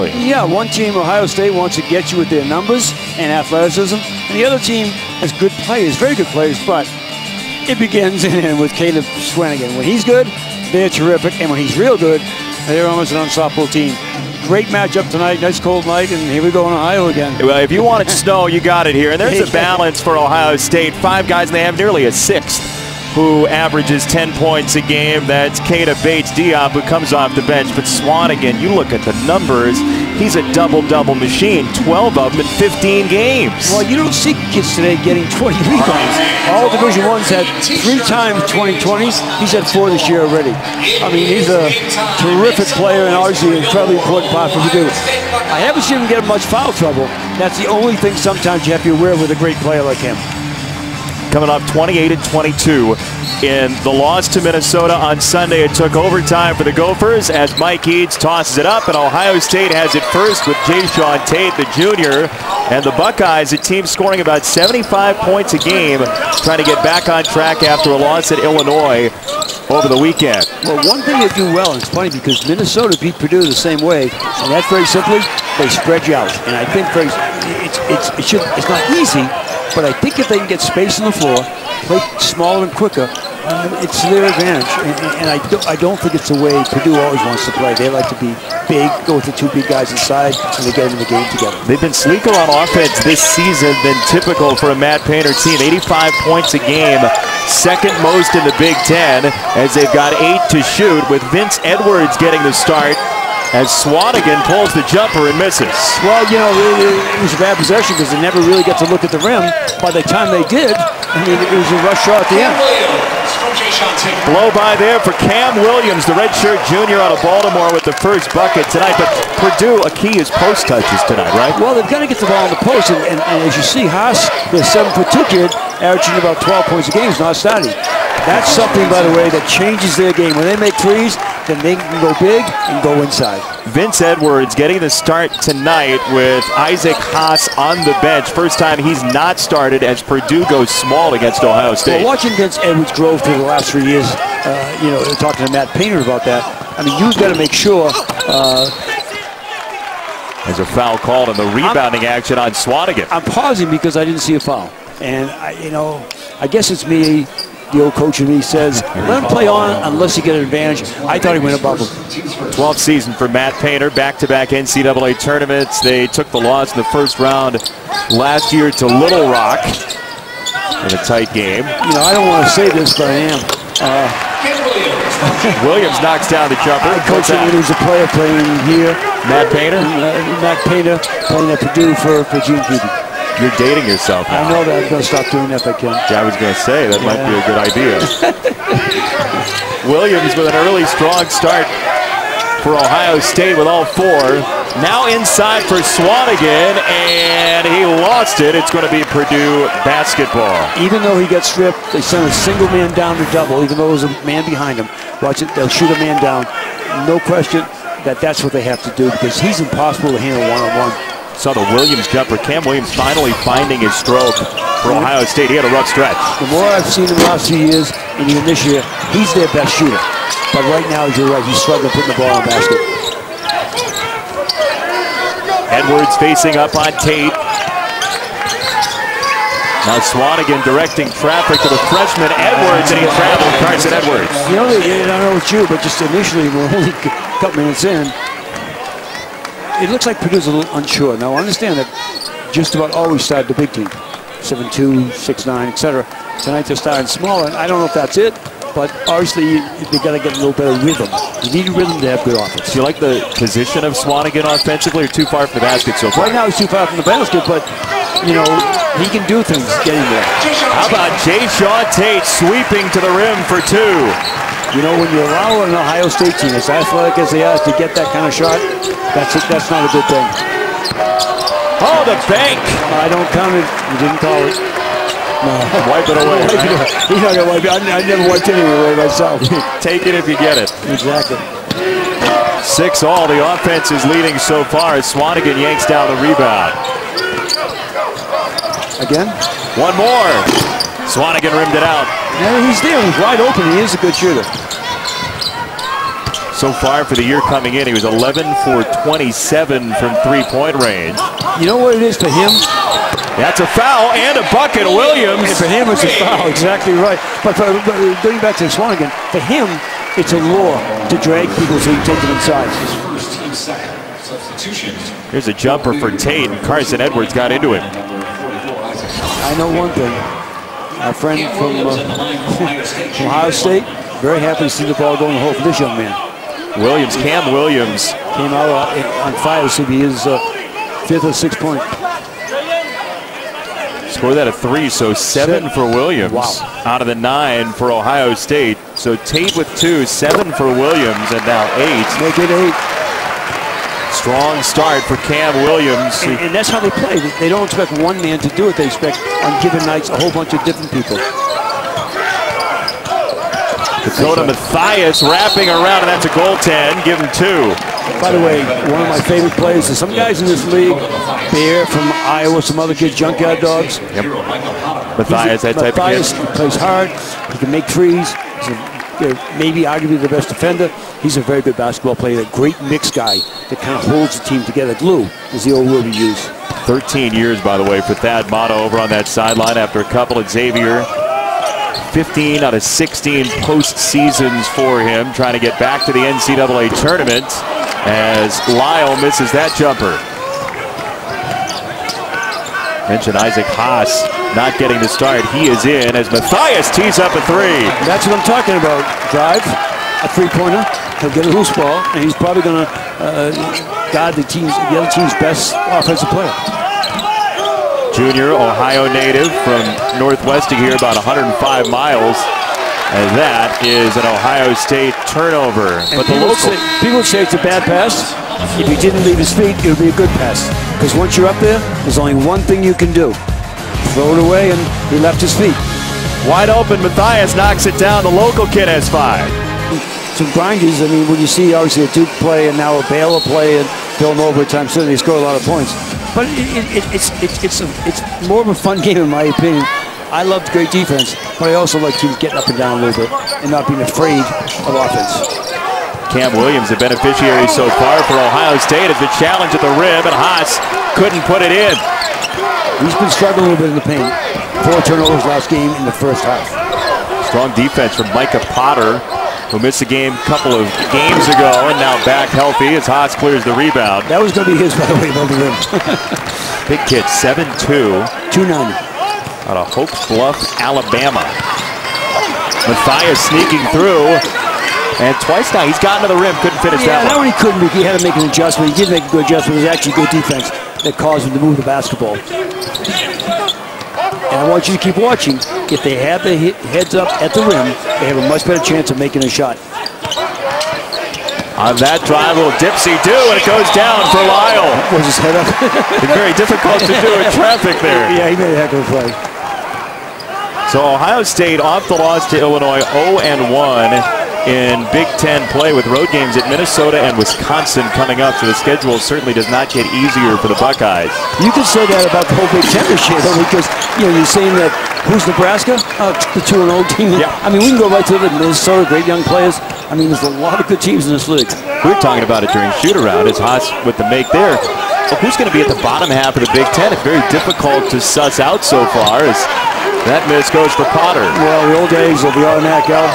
defensively. Yeah, one team, Ohio State, wants to get you with their numbers and athleticism, and the other team has good players, very good players, but it begins and ends with Caleb Swanigan. When he's good, they're terrific, and when he's real good, they're almost an unstoppable team. Great matchup tonight, nice cold night, and here we go in Ohio again. Well, if you wanted snow, you got it here. And there's a balance for Ohio State. 5 guys, and they have nearly a 6th who averages 10 points a game. That's Keita Bates-Diop, who comes off the bench. But Swanigan, you look at the numbers, he's a double-double machine. 12 of them in 15 games. Well, you don't see kids today getting 20 rebounds. All Division I's had 3 times 20-20s. He's had 4 this year already. I mean, he's a terrific player and obviously an incredibly important part for Purdue. I haven't seen him get in much foul trouble. That's the only thing sometimes you have to be aware of with a great player like him. Coming off 28-22 in the loss to Minnesota on Sunday. It took overtime for the Gophers as Mike Eads tosses it up, and Ohio State has it first with Jayshawn Tate, the junior. And the Buckeyes, a team scoring about 75 points a game, trying to get back on track after a loss at Illinois over the weekend. Well, one thing they do well, and it's funny because Minnesota beat Purdue the same way, and that's very simply, they spread you out. And I think it's not easy, but I think if they can get space on the floor, play smaller and quicker, it's to their advantage. And I don't think it's the way Purdue always wants to play. They like to be big, go with the 2 big guys inside, and they get them in the game together. They've been sleeker on offense this season than typical for a Matt Painter team. 85 points a game, 2nd most in the Big Ten, as they've got 8 to shoot, with Vince Edwards getting the start as Swanigan pulls the jumper and misses. Well, you know, it was a bad possession because they never really got to look at the rim. By the time they did, I mean, it was a rush shot at the end. Blow by there for Cam Williams, the redshirt junior out of Baltimore, with the first bucket tonight. But Purdue, a key is post touches tonight, right? Well, they've got to get the ball in the post, and as you see, Haas, the 7'2" kid, averaging about 12 points a game, is not starting. That's something, by the way, that changes their game. When they make threes, then they can go big and go inside. Vince Edwards getting the start tonight with Isaac Haas on the bench. First time he's not started as Purdue goes small against Ohio State. Well, watching Vince Edwards grow through the last 3 years, you know, talking to Matt Painter about that, I mean, you've got to make sure. There's a foul called on the rebounding action on Swanigan. I'm pausing because I didn't see a foul. And, you know, I guess it's me. The old coach in me says, let him play on unless you get an advantage. I thought he went above him. 12th season for Matt Painter, back-to-back NCAA tournaments. They took the loss in the first round last year to Little Rock in a tight game. You know, I don't want to say this, but I am. Williams knocks down the jumper. I coached him when he was a player playing here. Matt Painter? Matt Painter playing at Purdue for Gene Peavy. You're dating yourself now. I know that. I'm going to stop doing that if I can. Yeah, I was going to say, that might be a good idea. Williams with an early strong start for Ohio State with all 4. Now inside for Swanigan, and he lost it. It's going to be Purdue basketball. Even though he got stripped, they sent a single man down to double, even though there was a man behind him. Watch it, they'll shoot a man down. No question that that's what they have to do because he's impossible to handle one-on-one. Saw the Williams jumper. Cam Williams finally finding his stroke for Ohio State. He had a rough stretch. The more I've seen him the last few years, and even this year, he's their best shooter. But right now, you're right, he's struggling putting the ball in the basket. Edwards facing up on Tate. Now Swanigan directing traffic to the freshman Edwards, and he traveled Carson Edwards. You know, I don't know what you, but just initially, we're only a couple minutes in. It looks like Purdue's a little unsure. Now, I understand that just about always started the big team. 7'2", 6'9", etc. Tonight they're starting smaller, and I don't know if that's it, but obviously they got to get a little better rhythm. You need rhythm to have good offense. Do you like the position of Swanigan offensively, or too far from the basket so far? Right now he's too far from the basket, but, you know, he can do things getting there. How about Jayshawn Tate sweeping to the rim for 2? You know, when you allow an Ohio State team as athletic as they are to get that kind of shot, that's not a good thing. Oh, the bank! I don't count it. You didn't call it. No. Wipe it away. He's not going to wipe it. I never wiped anything away myself. Take it if you get it. Exactly. 6-all. The offense is leading so far as Swanigan yanks down the rebound. Again? One more. Swanigan rimmed it out. Yeah, he's there. He's wide open. He is a good shooter. So far for the year coming in, he was 11 for 27 from three-point range. You know what it is for him? That's a foul and a bucket, Williams. And for him, it's a foul, exactly right. But going back to Swanigan, for him, it's a lure to drag people so he can take them inside. Here's a jumper for Tate, and Carson Edwards got into it. I know one thing. Our friend from Ohio State, very happy to see the ball going home for this young man. Williams, Cam Williams. Came out on fire to see his 5th or 6th point. Scored that at 3, so 7 for Williams. Wow. Out of the 9 for Ohio State. So Tate with 2, 7 for Williams, and now 8. Make it 8. Strong start for Cam Williams. And that's how they play. They don't expect one man to do it. They expect on given nights a whole bunch of different people. Dakota Mathias wrapping around, and that's a goaltend. Give him 2. By the way, one of my favorite players is some guys in this league, Bear from Iowa, some other kids, Junkyard Dogs. Yep. Mathias, that type of kid. He plays hard. He can make threes. He's maybe arguably the best defender. He's a very good basketball player, a great mix guy that kind of holds the team together. Glue is the old word we use. 13 years, by the way, for Thad Matta over on that sideline after a couple at Xavier. 15 out of 16 postseasons for him, trying to get back to the NCAA tournament as Lyle misses that jumper. Mentioned Isaac Haas not getting the start. He is in as Mathias tees up a 3. That's what I'm talking about. Drive, a three-pointer. He'll get a loose ball, and he's probably going to guard the other team's best offensive player. Junior, Ohio native from Northwestern here, about 105 miles. And that is an Ohio State turnover. But people say it's a bad pass. If he didn't leave his feet, it would be a good pass. Because once you're up there, there's only one thing you can do. Throw it away, and he left his feet. Wide open, Mathias knocks it down. The local kid has 5. Some grinders, I mean, when you see obviously a Duke play and now a Baylor play and Villanova time, certainly they score a lot of points. But it's more of a fun game in my opinion. I loved great defense, but I also like teams getting up and down a little bit and not being afraid of offense. Cam Williams, the beneficiary so far for Ohio State, as the challenge at the rim, and Haas couldn't put it in. He's been struggling a little bit in the paint. 4 turnovers last game in the first half. Strong defense from Micah Potter, who missed a couple of games ago, and now back healthy as Haas clears the rebound. That was going to be his, by the way, above the rim. Big kid, 7'2". 290. Out of Hope Bluff, Alabama. Mathias sneaking through, and twice now he's gotten to the rim, couldn't finish that one. That one he couldn't, he had to make an adjustment. He did make a good adjustment. It was actually good defense that caused him to move the basketball. And I want you to keep watching. If they have their heads up at the rim, they have a much better chance of making a shot. On that drive, a little dipsy-do, and it goes down for Lyle. Was his head up? It's very difficult to do in traffic there. Yeah, he made a heck of a play. So Ohio State off the loss to Illinois, 0-1 in Big Ten play with road games at Minnesota and Wisconsin coming up. So the schedule certainly does not get easier for the Buckeyes. You could say that about the whole Big Ten this year, though, because you're saying that who's Nebraska? The 2-0 team. Yeah. I mean, we can go right to the Minnesota, great young players. I mean, there's a lot of good teams in this league. We were talking about it during shoot-around as Haas with the make there. Well, who's going to be at the bottom half of the Big Ten? It's very difficult to suss out so far as that miss goes for Potter. Well, the old days of the automatic out,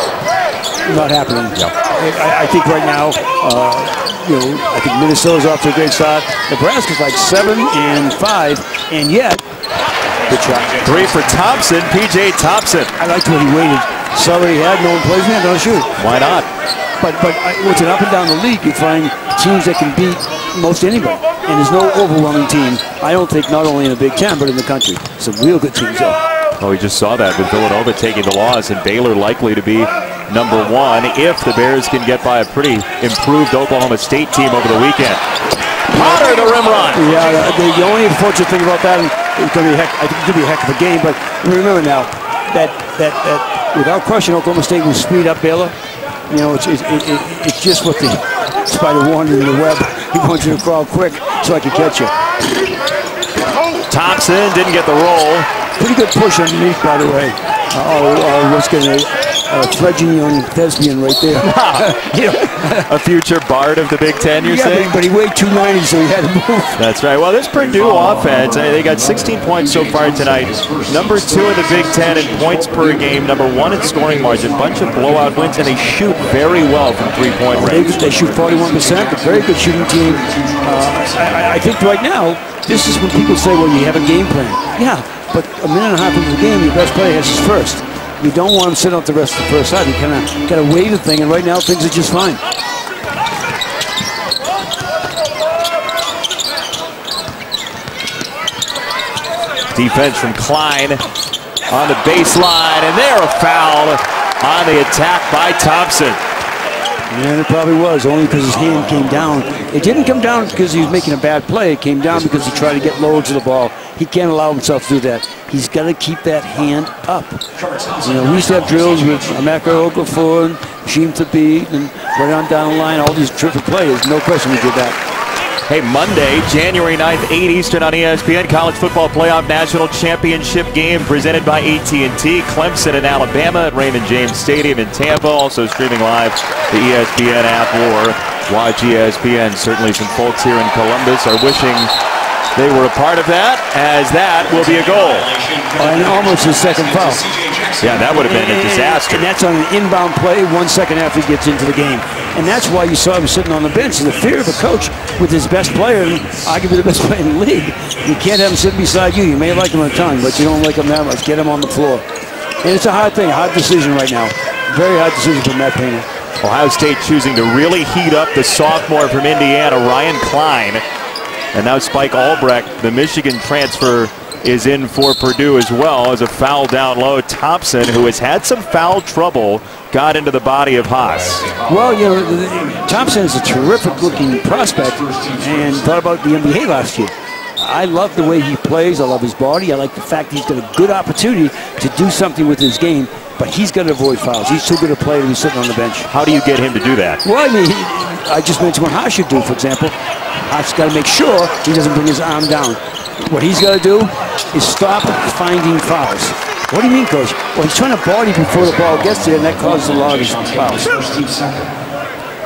not happening. Yep. I think right now, I think Minnesota's off to a great start. Nebraska's like 7-5, and yet, good shot. 3 for Thompson, P.J. Thompson. I liked when he waited. Saw what he had, no one plays man, don't shoot. Why not? But with an up and down the league, you find teams that can beat most anybody. And there's no overwhelming team, I don't think, not only in the Big Ten, but in the country. Some real good teams though. Oh, we just saw that with Villanova taking the loss and Baylor likely to be number 1 if the Bears can get by a pretty improved Oklahoma State team over the weekend. Potter, the rim run. Yeah, the only unfortunate thing about that, it's going to be I think it's going to be a heck of a game, but remember now that without question, Oklahoma State will speed up Baylor. You know, it's just what the spider wanted in the web. He wants you to crawl quick so I can catch you. Thompson didn't get the roll. Pretty good push underneath, by the way. What's going to fledgling young thespian right there. You know? A future Bard of the Big Ten, you're saying? But he weighed 290, so he had to move. That's right. Well, this Purdue offense, they got 16 points so far tonight. Number 2 in the Big Ten in points per game. Number 1 in scoring margin. Bunch of blowout wins, and they shoot very well from three-point range. They shoot 41%. A very good shooting team. I think right now, this is when people say, well, you have a game plan. Yeah, but a minute and a half into the game, your best player has his first. You don't want him sitting out the rest of the first half. You kind of got to weigh the thing, and right now things are just fine. Defense from Klein on the baseline, and there a foul on the attack by Thompson. And it probably was, only because his hand came down. It didn't come down because he was making a bad play. It came down because he tried to get low to the ball. He can't allow himself to do that. He's got to keep that hand up. You know, we used to have drills with Amaka Okafor and Sheem Thabit and right on down the line, all these terrific players. No question we did that. Hey, Monday, January 9th, 8 Eastern on ESPN, College Football Playoff National Championship game presented by AT&T. Clemson in Alabama at Raymond James Stadium in Tampa. Also streaming live the ESPN app or watch ESPN. Certainly some folks here in Columbus are wishing they were a part of that, as that will be a goal. And almost his second foul. Yeah, that would have been a disaster. And that's on an inbound play 1 second after he gets into the game. And that's why you saw him sitting on the bench. The fear of a coach with his best player, and arguably the best player in the league. You can't have him sitting beside you. You may like him on the tongue, but you don't like him that much. Get him on the floor. And it's a hard thing, a hard decision right now. Very hard decision for Matt Painter. Ohio State choosing to really heat up the sophomore from Indiana, Ryan Klein. And now Spike Albrecht, the Michigan transfer, is in for Purdue as well as a foul down low. Thompson, who has had some foul trouble, got into the body of Haas. Well, you know, Thompson is a terrific-looking prospect and thought about the NBA last year. I love the way he plays. I love his body. I like the fact he's got a good opportunity to do something with his game, but he's got to avoid fouls. He's too good a player to be sitting on the bench. How do you get him to do that? Well, I mean, I just mentioned what Haas should do, for example. Haas got to make sure he doesn't bring his arm down. What he's got to do is stop finding fouls. What do you mean, Coach? Well, he's trying to body before the ball gets there, and that causes a lot of these fouls.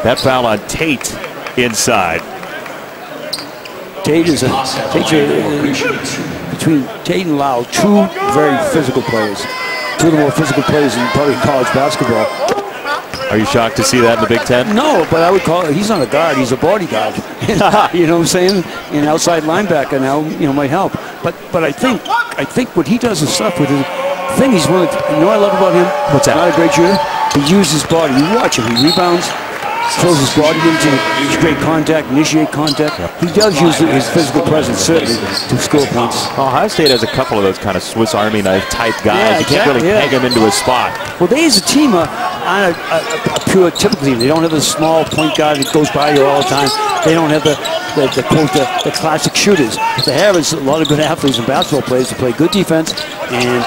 That foul on Tate inside. Tate's between Tate and Lau, two very physical players. Two of the more physical players in probably college basketball. Are you shocked to see that in the Big Ten? No, but I would call it, he's not a guard, he's a bodyguard. You know what I'm saying? An outside linebacker now, you know, might help. But I think what he does and stuff with his thing, he's one of, you know what I love about him? What's that? Not a great shooter. He uses his body. You watch him, he rebounds, throws his body into straight contact, initiate contact. He does use his physical presence, certainly, to score points. Ohio State has a couple of those kind of Swiss Army knife type guys. You can't really peg them into a spot. Well, they as a team are on a pure typical team. They don't have a small point guard that goes by you all the time. They don't have the classic shooters. What they have is a lot of good athletes and basketball players to play good defense, and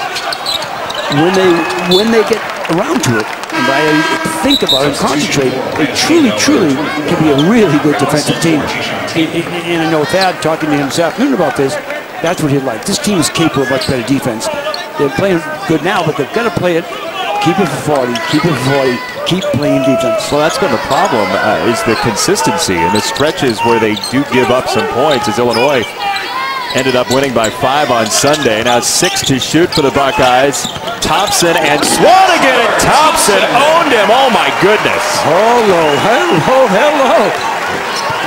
when they get around to it, and I think about it and concentrate, they truly can be a really good defensive team. And I know Thad talking to him this afternoon about this, that's what he'd like. This team is capable of much better defense. They're playing good now, but they've got to play it, keep it for 40, keep it for 40, keep playing defense. Well, that's been the problem, is the consistency and the stretches where they do give up some points, as Illinois ended up winning by 5 on Sunday. Now 6 to shoot for the Buckeyes. Thompson and Swanigan, and Thompson owned him. Oh my goodness. Hello.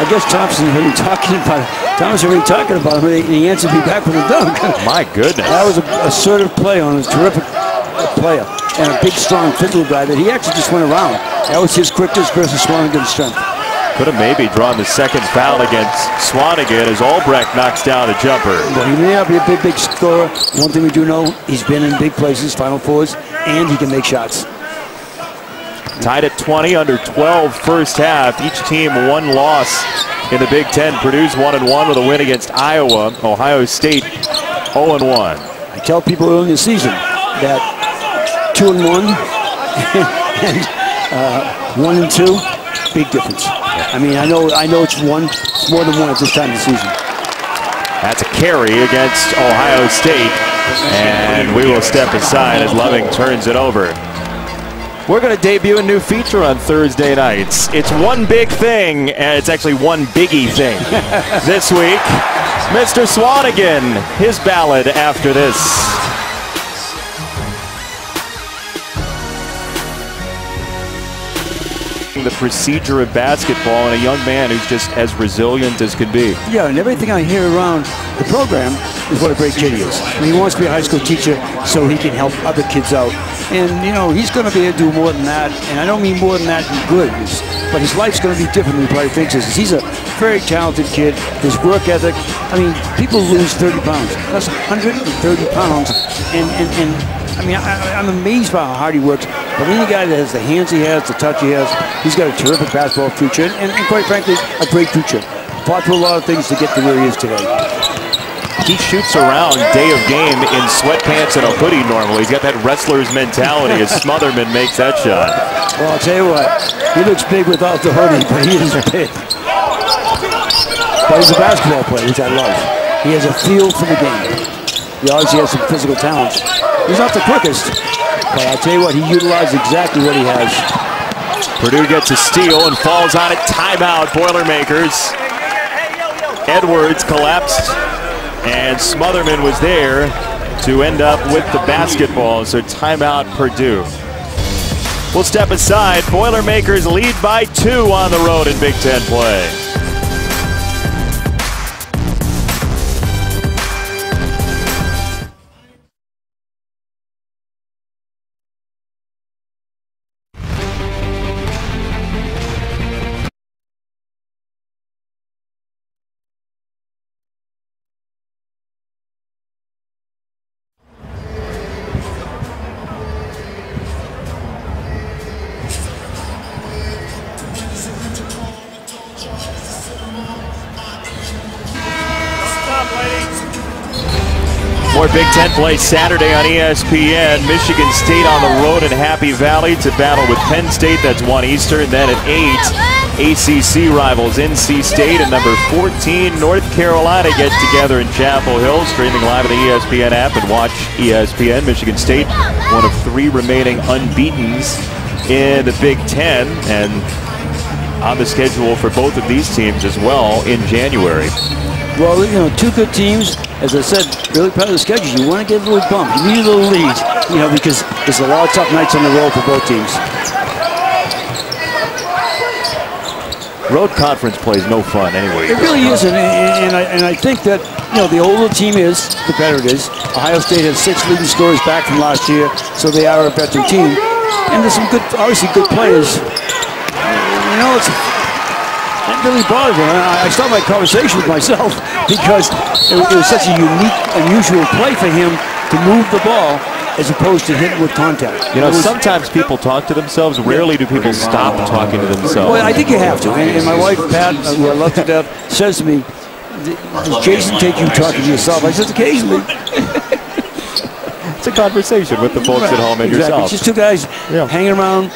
I guess Thompson already talking about it. Thomas already talking about him, and he answered me back with a dunk. My goodness. That was an assertive play on a terrific player and a big, strong, physical guy that he actually just went around. That was his quickness versus Swanigan's strength. Could have maybe drawn the second foul against Swanigan as Albrecht knocks down a jumper. Well, he may not be a big scorer. One thing we do know, he's been in big places, Final Fours, and he can make shots. Tied at 20, under 12 first half. Each team one loss in the Big Ten. Purdue's 1-1 with a win against Iowa. Ohio State 0-1. I tell people early in the season that 2-1 and 1-2, big difference. I mean, I know it's more than one at this time of the season. That's a carry against Ohio State, and we will step aside as Loving turns it over. We're going to debut a new feature on Thursday nights. It's one big thing, and it's actually one biggie thing. This week, Mr. Swanigan, his ballad after this. The procedure of basketball and a young man who's just as resilient as can be. Yeah, and everything I hear around the program is what a great kid he is. I mean, he wants to be a high school teacher so he can help other kids out. And, you know, he's going to be able to do more than that. And I don't mean more than that in good, but his life's going to be different than he probably thinks it is. He's a very talented kid. His work ethic, I mean, people lose 30 pounds. That's 130 pounds. And I mean, I'm amazed by how hard he works. But any guy that has the hands he has, the touch he has, he's got a terrific basketball future, and quite frankly, a great future. Fought through a lot of things to get to where he is today. He shoots around day of game in sweatpants and a hoodie normally. He's got that wrestler's mentality as Smotherman makes that shot. Well, I'll tell you what, he looks big without the hoodie, but he is big. But he's a basketball player, which I love. He has a feel for the game. He obviously has some physical talents. He's not the quickest, but I'll tell you what, he utilized exactly what he has. Purdue gets a steal and falls on it. Timeout, Boilermakers. Edwards collapsed, and Smotherman was there to end up with the basketball. So timeout, Purdue. We'll step aside. Boilermakers lead by 2 on the road in Big Ten play. More Big Ten play Saturday on ESPN. Michigan State on the road in Happy Valley to battle with Penn State. That's 1 Eastern. Then at 8, ACC rivals NC State and number 14 North Carolina get together in Chapel Hill. Streaming live on the ESPN app and watch ESPN. Michigan State, one of 3 remaining unbeatens in the Big Ten, and on the schedule for both of these teams as well in January. Well, you know, 2 good teams. As I said, really part of the schedule, you want to get a little bump. You need a little lead, you know, because there's a lot of tough nights on the road for both teams. Road conference play is no fun anyway. It really isn't, and I think that, you know, the older the team is, the better it is. Ohio State has 6 leading scorers back from last year, so they are a veteran team. And there's some good, obviously good players. You know, that really bothered me. I started my conversation with myself because it was such a unique, unusual play for him to move the ball as opposed to hitting with contact. You know, sometimes people talk to themselves. Rarely do people stop talking to themselves. Well, I think you have to. And my wife, Pat, who I love to death, says to me, does Jason take you talking to yourself? I said, occasionally. It's a conversation with the folks at home and yourself. It's just 2 guys hanging around.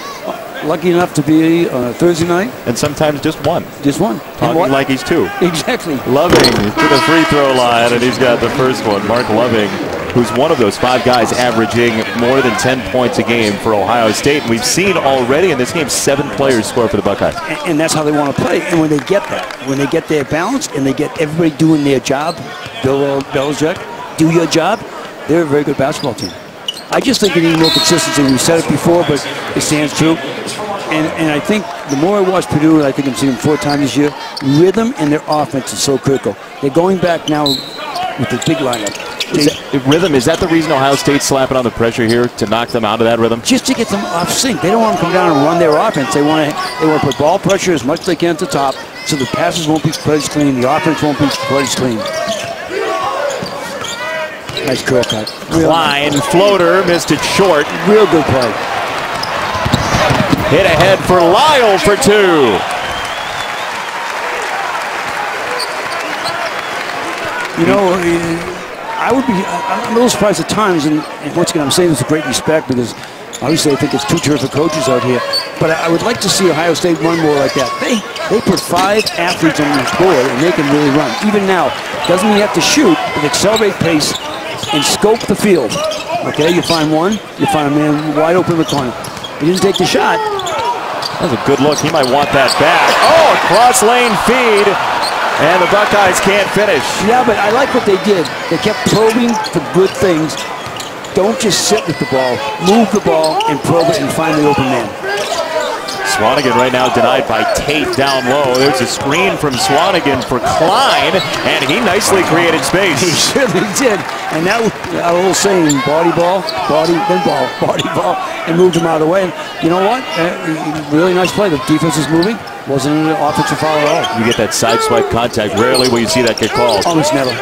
Lucky enough to be on a Thursday night. And sometimes just one. Just one. Talking like he's 2. Exactly. Loving to the free throw line, and he's got the first one. Mark Loving, who's one of those 5 guys averaging more than 10 points a game for Ohio State. And we've seen already in this game 7 players score for the Buckeyes. And that's how they want to play. And when they get that, when they get their balance and they get everybody doing their job, Bill Belichick, do your job, they're a very good basketball team. I just think they need more consistency. We said it before, but it stands true. And I think the more I watch Purdue, and I think I'm seeing them 4 times this year, rhythm and their offense is so critical. They're going back now with the big lineup. Rhythm, is that the reason Ohio State's slapping on the pressure here, to knock them out of that rhythm? Just to get them off sync. They don't want to come down and run their offense. They want to put ball pressure as much as they can at the top so the passes won't be quite as clean, the offense won't be quite as clean. Nice curl cut. Klein, floater, missed it short. Real good play. Hit ahead for Lyle for 2. You know, I'm a little surprised at times, and once again, I'm saying this with great respect because obviously I think it's 2 terrific coaches out here, but I would like to see Ohio State run more like that. They put 5 athletes on the board, and they can really run. Even now, doesn't mean you have to shoot, but accelerate pace and scope the field. Okay, you find one, you find a man wide open in the corner. He didn't take the shot. That was a good look. He might want that back. Oh, a cross lane feed. And the Buckeyes can't finish. Yeah, but I like what they did. They kept probing for good things. Don't just sit with the ball. Move the ball and probe it and find the open man. Swanigan right now denied by Tate down low. There's a screen from Swanigan for Klein, and he nicely created space. He certainly did. And that was a little saying, body ball, body, then ball, body ball, and moved him out of the way. And you know what? Really nice play. The defense is moving. Wasn't an offensive foul at all. You get that side swipe contact. Rarely will you see that get called. Almost never.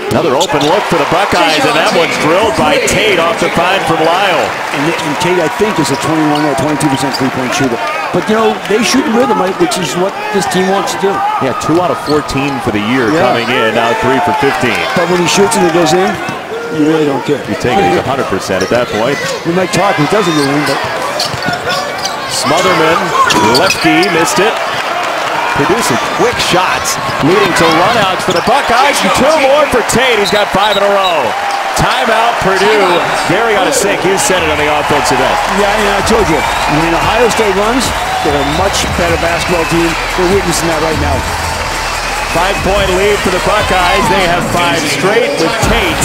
Another open look for the Buckeyes, and that one's drilled by Tate off the find from Lyle. And Tate, I think, is a 21 or 22% three-point shooter. But, you know, they shoot in rhythm, which is what this team wants to do. Yeah, 2 out of 14 for the year coming in. Now 3 for 15. But when he shoots and it goes in, you really don't care. You take it, he's 100% at that point. We might talk if it doesn't go in, but... Smotherman, lefty, missed it. Purdue some quick shots, leading to runouts for the Buckeyes, and 2 more for Tate. He's got 5 in a row. Timeout, Purdue. Gary ought to sink. You said it on the offensive end. Yeah, I told you. When Ohio State runs, they're a much better basketball team. We're witnessing that right now. 5-point lead for the Buckeyes. They have 5 straight with Tate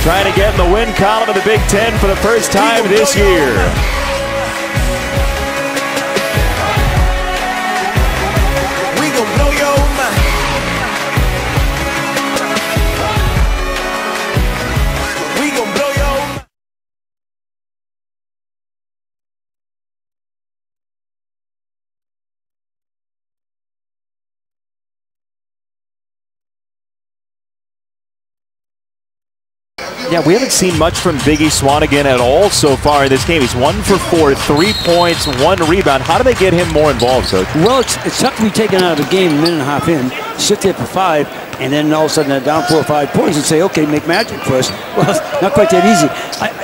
trying to get in the win column of the Big Ten for the first time this year. Yeah, we haven't seen much from Biggie Swanigan at all so far in this game. He's 1 for 4, 3 points, 1 rebound. How do they get him more involved, Coach? Well, it's tough to be taken out of the game a minute and a half in, sit there for 5, and then all of a sudden they're down 4 or 5 points and say, okay, make magic for us. Well, it's not quite that easy.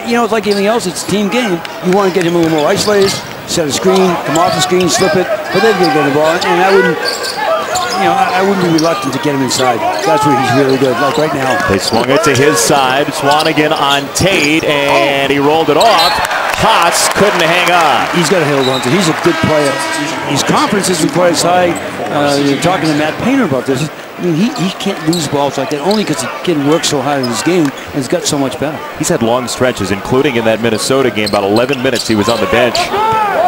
You know, it's like anything else. It's a team game. You want to get him a little more isolated, set a screen, come off the screen, slip it, but they're going to get the ball. And I wouldn't be reluctant to get him inside. That's where he's really good, like right now. They swung it to his side. Swanigan on Tate, and he rolled it off. Haas couldn't hang on. He's got to hold on to. He's a good player. His confidence isn't quite as high. You're talking to Matt Painter about this. I mean, he can't lose balls like that, only because the kid works so hard in his game and he's got so much better. He's had long stretches, including in that Minnesota game. About 11 minutes he was on the bench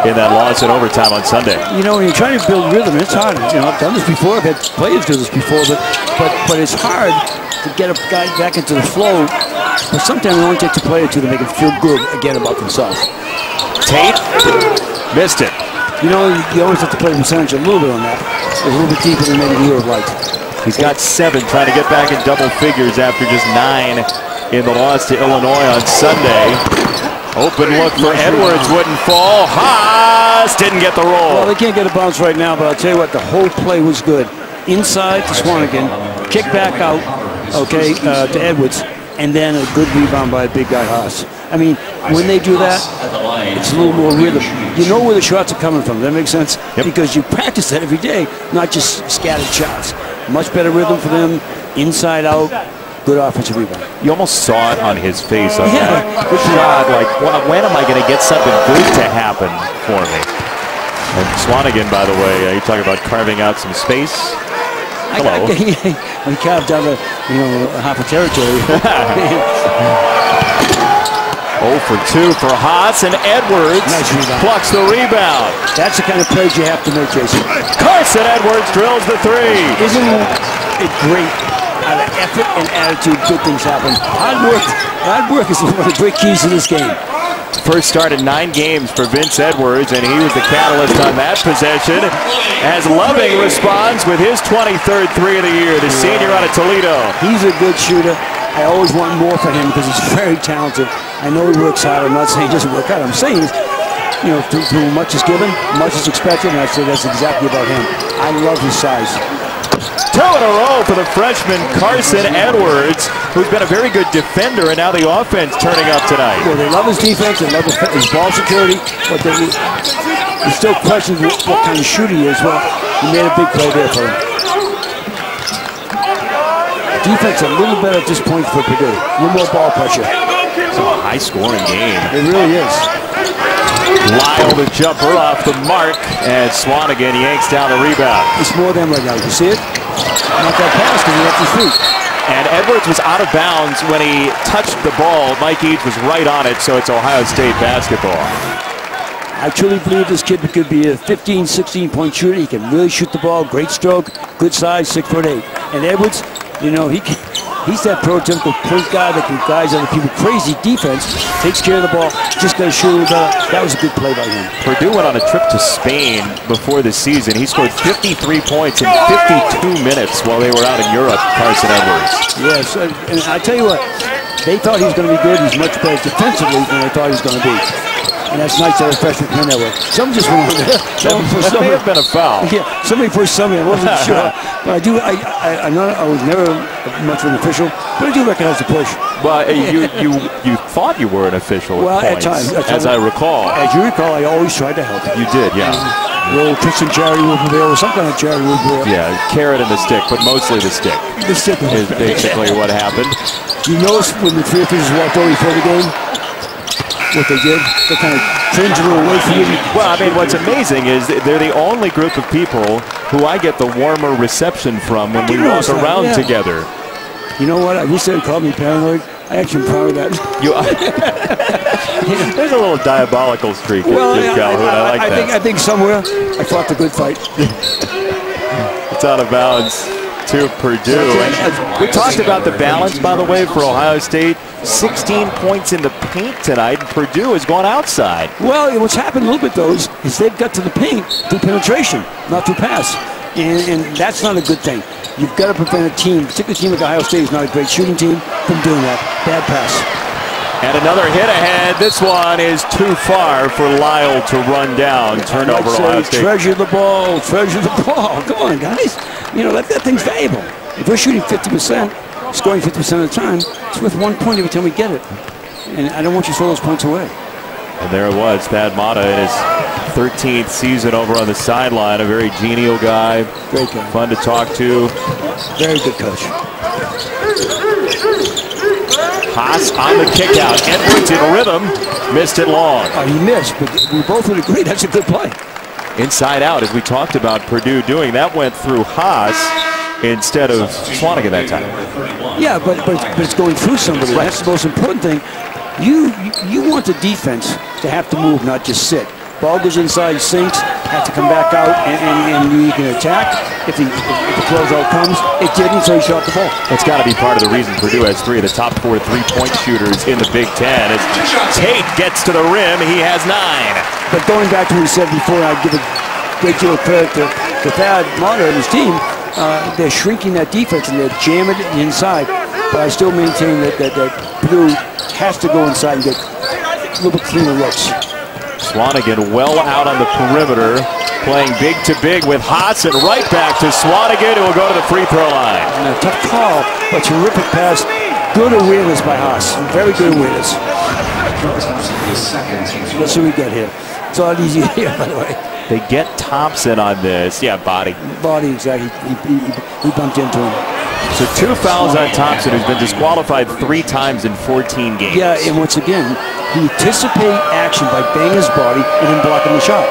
in that loss in overtime on Sunday. You know, when you're trying to build rhythm, it's hard. You know, I've done this before. I've had players do this before, but it's hard to get a guy back into the flow. But sometimes it only takes a play or two to make him feel good again about themselves. Tate missed it. You know, you always have to play the percentage a little bit on that. A little bit deeper than maybe you would have liked. He's got 7, trying to get back in double figures after just 9 in the loss to Illinois on Sunday. Open look for Edwards, wouldn't fall. Haas didn't get the roll. Well, they can't get a bounce right now, but I'll tell you what, the whole play was good. Inside to Swanigan, kick back out, okay, to Edwards, and then a good rebound by a big guy, Haas. I mean, when they do that, it's a little more rhythm. You know where the shots are coming from. Does that make sense? Yep. Because you practice that every day, not just scattered shots. Much better rhythm for them, inside out. Good offensive rebound. You almost saw it on his face on that. God, like, when am I going to get something good to happen for me? And Swanigan, by the way, you talk about carving out some space. Hello. We carved out half a territory. 0 for 2 for Haas, and Edwards plucks the rebound. That's the kind of plays you have to make, Jason. Carson Edwards drills the 3. Isn't it great? Out of effort and attitude, good things happen. Hard work is one of the great keys to this game. First start in 9 games for Vince Edwards, and he was the catalyst on that possession. As Loving responds with his 23rd 3 of the year, the senior out of Toledo. He's a good shooter. I always want more for him because he's very talented. I know he works hard. I'm not saying he doesn't work hard. I'm saying, through much is given, much is expected, and I say that's exactly about him. I love his size. 2 in a row for the freshman Carson Edwards, who's been a very good defender, and now the offense turning up tonight. Well, they love his defense, they love his ball security, but they still question what kind of shooter he is. Well, he made a big play there for him. Defense a little better at this point for Purdue. A little more ball pressure. It's a high-scoring game. It really is. Lyle the jumper off the mark, and Swanigan yanks down the rebound. It's more than right now. You see it? Not that pass because he left his feet. And Edwards was out of bounds when he touched the ball. Mike Eads was right on it, so it's Ohio State basketball. I truly believe this kid could be a 15, 16-point shooter. He can really shoot the ball. Great stroke, good size, 6'8". And Edwards, you know, he's that prototypical point guy that can guys other people. Crazy defense, takes care of the ball, just got to shoot a little better. That was a good play by him. Purdue went on a trip to Spain before the season. He scored 53 points in 52 minutes while they were out in Europe, Carson Edwards. Yes, and I tell you what, they thought he was going to be good. He's much better defensively than they thought he was going to be. And that's nice to have a freshman come that way. Some just went on there. That may have been a foul. Yeah, somebody pushed somebody. I wasn't sure. But I was never much of an official, but I do recognize the push. Well, you thought you were an official at times. As I recall. As you recall, I always tried to help. You did, yeah. Little Christian charity would prevail, or some kind of charity would prevail. Yeah, carrot and the stick, but mostly the stick. The stick is basically what happened. You notice when the three officials walked over before the game, what they did? They kind of cringed a little away from you. Well, I mean, what's amazing is they're the only group of people who I get the warmer reception from when we walk around together. You know what? I wish they would call me paranoid. I actually am proud of that. There's a little diabolical streak in Calhoun. I like that. I think somewhere I fought the good fight. It's out of bounds to Purdue. And we talked about the balance, by the way, for Ohio State. 16 points in the paint tonight, and Purdue has gone outside. Well, what's happened a little bit, though, is they've got to the paint through penetration, not through pass. And that's not a good thing. You've got to prevent a team, particularly a team like Ohio State is not a great shooting team, from doing that. Bad pass. And another hit ahead. This one is too far for Lyle to run down. Turnover, Ohio State. Treasure the ball. Treasure the ball. Come on, guys. You know, that thing's valuable. If we're shooting 50%, scoring 50% of the time, it's worth 1 point every time we get it. And I don't want you to throw those points away. And there it was, Thad Matta in his 13th season over on the sideline. A very genial guy. Great guy. Fun to talk to. Very good coach. Haas on the kick out. Edwards in rhythm. Missed it long. He missed, but we both would agree that's a good play. Inside out, as we talked about Purdue doing. That went through Haas instead of Swanigan that time. Yeah, but it's going through somebody. Right. That's the most important thing. You want the defense to have to move, not just sit. Ball goes inside, sinks, have to come back out, and you can attack. If the closeout comes, it didn't, so he shot the ball. That's got to be part of the reason Purdue has 3 of the top 4 three-point shooters in the Big Ten. As Tate gets to the rim, he has 9. But going back to what he said before, I'd give a great deal of credit to Thad Matta and his team. They're shrinking that defense and they're jamming it inside. But I still maintain that Purdue has to go inside and get a little bit cleaner looks. Swanigan well out on the perimeter, playing big to big with Haas, and right back to Swanigan, who will go to the free throw line. And a tough call, but terrific pass. Good awareness by Haas. Very good awareness. Let's see what we got here. It's all easy here, by the way. They get Thompson on this. Yeah, body. Body, exactly. He bumped into him. So 2 fouls on Thompson, who's been disqualified 3 times in 14 games. Yeah, and once again, he anticipated action by banging his body and then blocking the shot.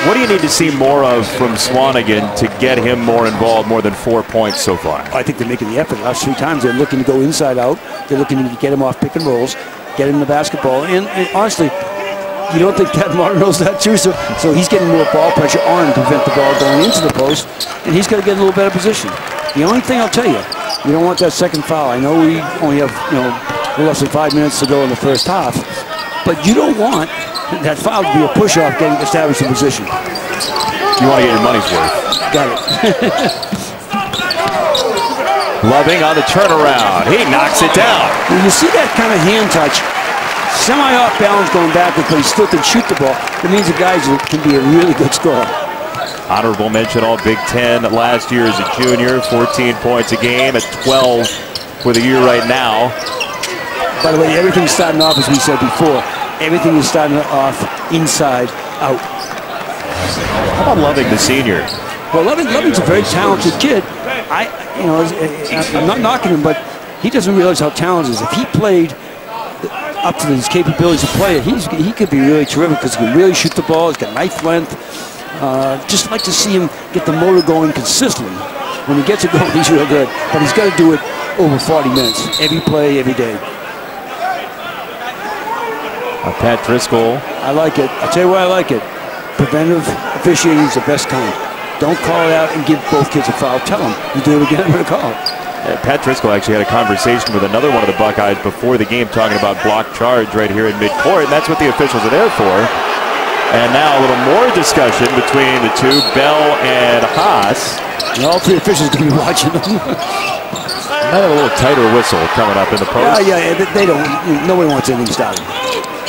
What do you need to see more of from Swanigan to get him more involved, more than 4 points so far? I think they're making the effort. The last 3 times they're looking to go inside out. They're looking to get him off pick and rolls, get him the basketball. And honestly, you don't think Thad Matta knows that too? So he's getting more ball pressure on him to prevent the ball going into the post, and he's got to get a little better position. The only thing I'll tell you, you don't want that second foul. I know we only have less than 5 minutes to go in the first half, but you don't want that foul to be a push-off getting established in position. You want to get your money's worth. Got it. Loving on the turnaround. He knocks it down. When you see that kind of hand touch, semi-off balance going backwards, but he still can shoot the ball, it means the guys can be a really good scorer. Honorable mention all Big Ten last year as a junior, 14 points a game at 12 for the year right now. By the way, everything's starting off, as we said before, everything is starting off inside out. How about Loving, the senior? Well, Loving's a very talented kid. I'm not knocking him, but he doesn't realize how talented he is. If he played up to his capabilities of player, he could be really terrific because he can really shoot the ball. He's got knife length. Just like to see him get the motor going consistently. When he gets it going, he's real good. But he's got to do it over 40 minutes, every play, every day. Pat Driscoll. I like it. I'll tell you why I like it. Preventive officiating is the best kind. Don't call it out and give both kids a foul. Tell them. You do it again, I'm going to call it. Pat Driscoll actually had a conversation with another one of the Buckeyes before the game talking about block charge right here in midcourt, and that's what the officials are there for. And now a little more discussion between the two, Bell and Haas. And all three officials going to be watching them. Might have a little tighter whistle coming up in the post. Yeah, they don't. Nobody wants anything started.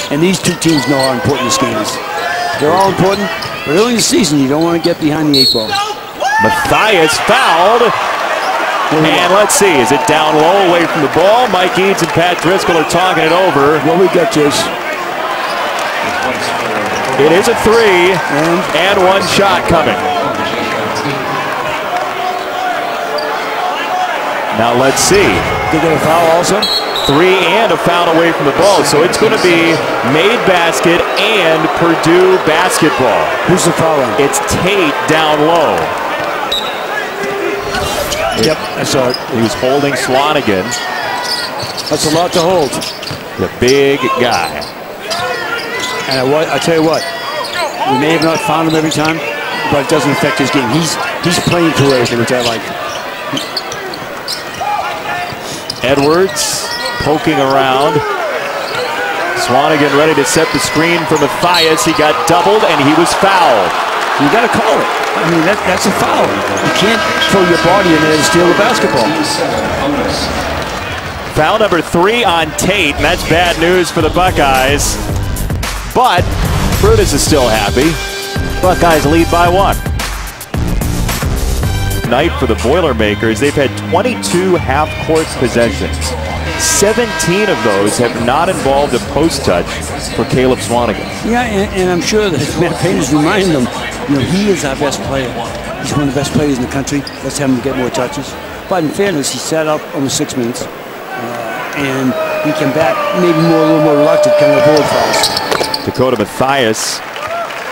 And these two teams know how important this game is. They're all important, but early in the season, you don't want to get behind the 8 ball. Matthias fouled. And let's see, is it down low away from the ball? Mike Eads and Pat Driscoll are talking it over. What we got, Chase? It is a 3, and one shot coming. Now let's see. They get a foul also? 3 and a foul away from the ball, so it's going to be made basket and Purdue basketball. Who's the foul on? It's Tate down low. Yep, I saw it. He was holding Swanigan. That's a lot to hold. The big guy. And I tell you what, we may have not found him every time, but it doesn't affect his game. He's playing through everything, which I like. Edwards poking around. Swanigan ready to set the screen for Matthias. He got doubled and he was fouled. You got to call it. I mean, that's a foul. You can't throw your body in there and steal the basketball. Foul number 3 on Tate, and that's bad news for the Buckeyes. But Brutus is still happy. Buckeyes lead by 1. Night for the Boilermakers. They've had 22 half-court possessions. 17 of those have not involved a post touch for Caleb Swanigan. Yeah, and I'm sure that Matt Payne is reminding them, he is our best player. He's one of the best players in the country. Let's have him get more touches. But in fairness, he sat up almost 6 minutes, and he came back maybe a little more reluctant, kind of avoid fouls. Dakota Matthias,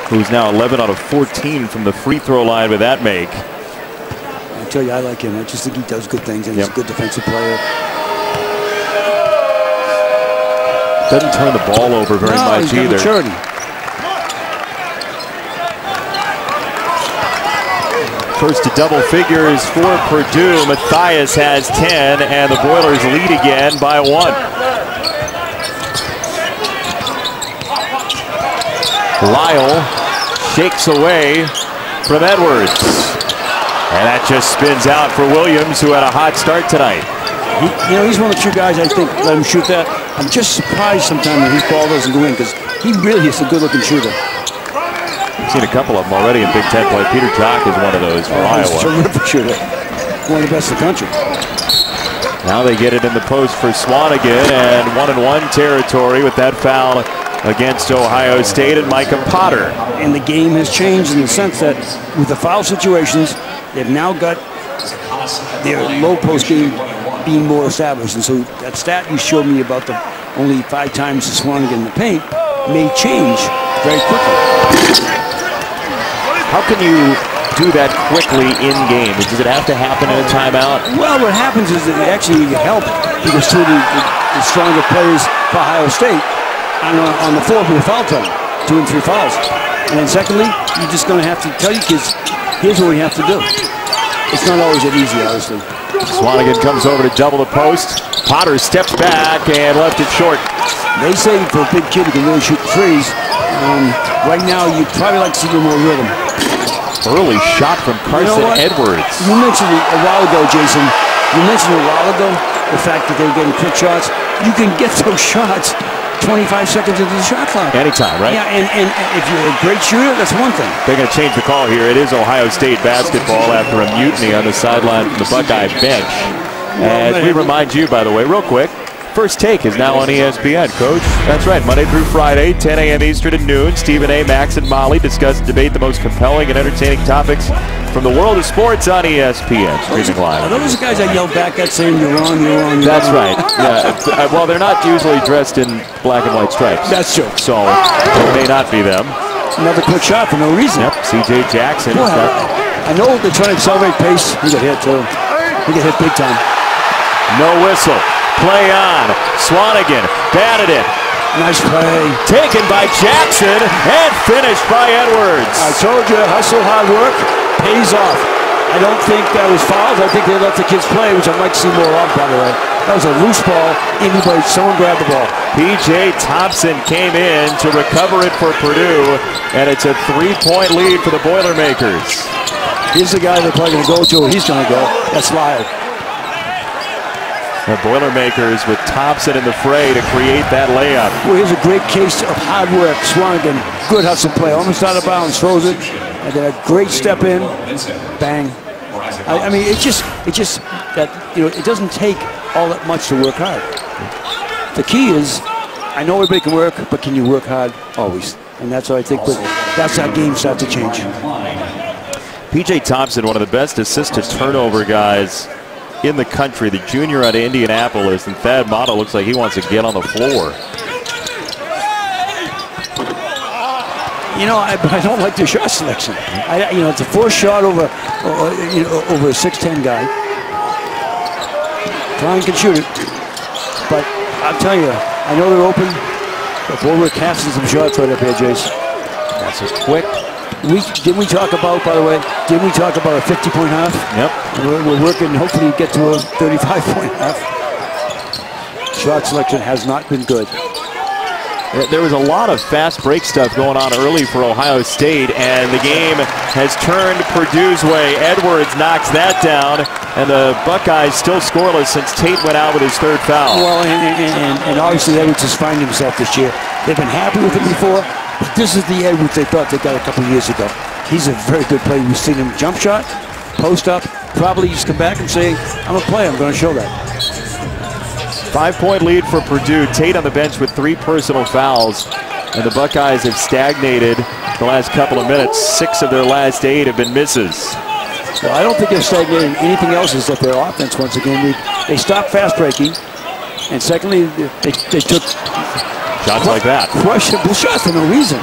who's now 11 out of 14 from the free throw line with that make. I tell you, I like him. I just think he does good things, and he's a good defensive player. Doesn't turn the ball over very much either. Maturity. First to double figures for Purdue. Matthias has 10, and the Boilers lead again by 1. Lyle shakes away from Edwards. And that just spins out for Williams, who had a hot start tonight. He's one of the few guys I think let him shoot that. I'm just surprised sometimes when his ball doesn't go in because he really is a good-looking shooter. I've seen a couple of them already in Big Ten play. Peter Jock is one of those for Iowa. He's a terrific shooter. One of the best in the country. Now they get it in the post for Swanigan, and 1-1 territory with that foul against Ohio State and Micah Potter. And the game has changed in the sense that with the foul situations, they've now got their low post game being more established. And so that stat you showed me about the only 5 times the Swanigan in the paint may change very quickly. How can you do that quickly in game? Does it have to happen in a timeout? Well, what happens is that it actually helps because two of the stronger players for Ohio State on the floor with a foul time, 2 and 3 fouls. And then secondly, you're just going to have to tell your kids, here's what we have to do. It's not always that easy, obviously. Swanigan comes over to double the post. Potter steps back and left it short. They say for a big kid who can really shoot threes, right now you'd probably like to see a little more rhythm. Early shot from Carson Edwards. You mentioned a while ago, Jason, the fact that they were getting quick shots. You can get those shots 25 seconds into the shot clock. Anytime, right? Yeah, and if you're a great shooter, that's one thing. They're going to change the call here. It is Ohio State basketball after a mutiny on the sideline from the Buckeye bench. As we remind you, by the way, real quick, First Take is now on ESPN, Coach. That's right, Monday through Friday, 10 a.m. Eastern and noon. Stephen A., Max, and Molly discuss and debate the most compelling and entertaining topics from the world of sports on ESPN, streaming live. Are those the guys that yell back at saying you're wrong, you're wrong, you're That's wrong? right. Yeah. Well, they're not usually dressed in black and white stripes. That's true. So it may not be them. Another quick shot for no reason. Yep, C.J. Jackson. I know they're trying to accelerate pace. He got hit, too. He got hit big time. No whistle. Play on. Swanigan batted it. Nice play. Taken by Jackson and finished by Edwards. I told you, hustle, hard work pays off. I don't think that was fouls. I think they let the kids play, which I'd like to see more of, by the way. That was a loose ball. Someone grabbed the ball. P.J. Thompson came in to recover it for Purdue, and it's a 3-point lead for the Boilermakers. Here's the guy they're probably going to go to. He's going to go. That's Lyle. The Boilermakers with Thompson in the fray to create that layup. Well, here's a great case of hard work. Swanigan, good hustle play. Almost out of bounds, throws it, and then a great step in. Bang. I mean, it just that, you know, it doesn't take all that much to work hard. The key is, I know everybody can work, but can you work hard always? And that's what I think. But that's how games start to change. P.J. Thompson, one of the best assist-to-turnover guys in the country, the junior out of Indianapolis, and Thad Matta looks like he wants to get on the floor. You know, I don't like the shot selection. You know, it's a forced shot over, over a 6'10" guy. Klein can shoot it, but I'll tell you, I know they're open, but boy, we're casting some shots right up here, Jace. That's just quick. Didn't we talk about, by the way, didn't we talk about a 50-point half? Yep. We're working, hopefully get to a 35-point half. Shot selection has not been good. There was a lot of fast break stuff going on early for Ohio State, and the game has turned Purdue's way. Edwards knocks that down, and the Buckeyes still scoreless since Tate went out with his third foul. Well, and obviously Edwards has found himself this year. They've been happy with him before. But this is the Edwards they thought they got a couple years ago. He's a very good player. We've seen him jump shot, post up, probably just come back and say, I'm a player, I'm going to show that. 5-point lead for Purdue. Tate on the bench with 3 personal fouls. And the Buckeyes have stagnated the last couple of minutes. 6 of their last 8 have been misses. Well, I don't think they're stagnating. Anything else is that their offense, once again, they stopped fast breaking. And secondly, they took shots like that. Questionable shots for no reason.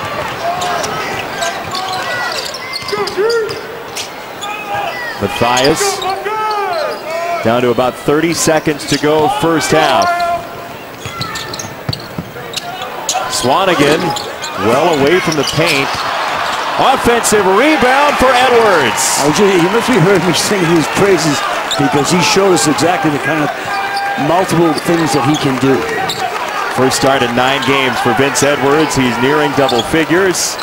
Matthias down to about 30 seconds to go first half. Swanigan well away from the paint. Offensive rebound for Edwards. You must have heard me sing his praises because he showed us exactly the kind of multiple things that he can do. First start in 9 games for Vince Edwards. He's nearing double figures.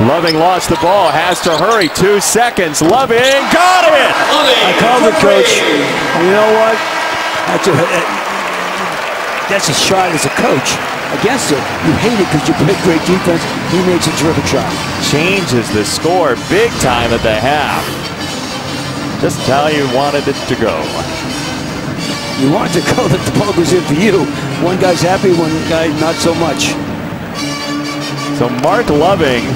Loving lost the ball, has to hurry. 2 seconds. Loving got it. I called it, Coach. And you know what? That's a shot as a coach. Against it, you hate it because you play great defense. He makes a terrific shot. Changes the score big time at the half. Just how you wanted it to go. You want it to go that the ball goes in for you. One guy's happy, one guy not so much. So Mark Loving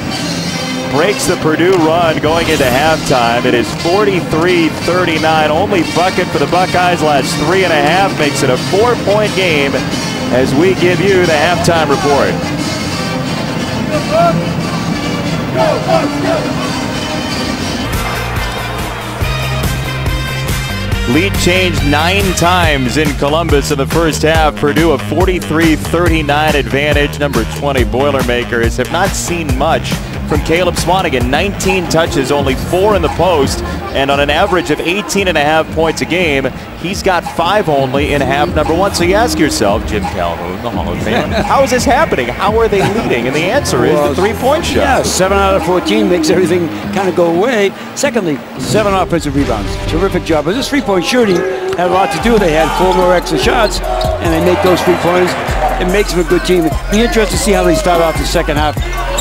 breaks the Purdue run going into halftime. It is 43-39. Only bucket for the Buckeyes last 3.5. Makes it a 4-point game as we give you the halftime report. Lead changed 9 times in Columbus in the first half. Purdue a 43-39 advantage. Number 20 Boilermakers have not seen much from Caleb Swanigan. 19 touches, only 4 in the post, and on an average of 18.5 points a game, he's got 5 only in half number 1. So you ask yourself, Jim Calhoun, the Hall of Famer, how is this happening? How are they leading? And the answer is the 3-point shot. Yeah, 7 out of 14 makes everything kind of go away. Secondly, 7 offensive rebounds. Terrific job. But this 3-point shooting had a lot to do. They had 4 more extra shots, and they make those 3-pointers. It makes them a good team. It'd be interesting to see how they start off the second half,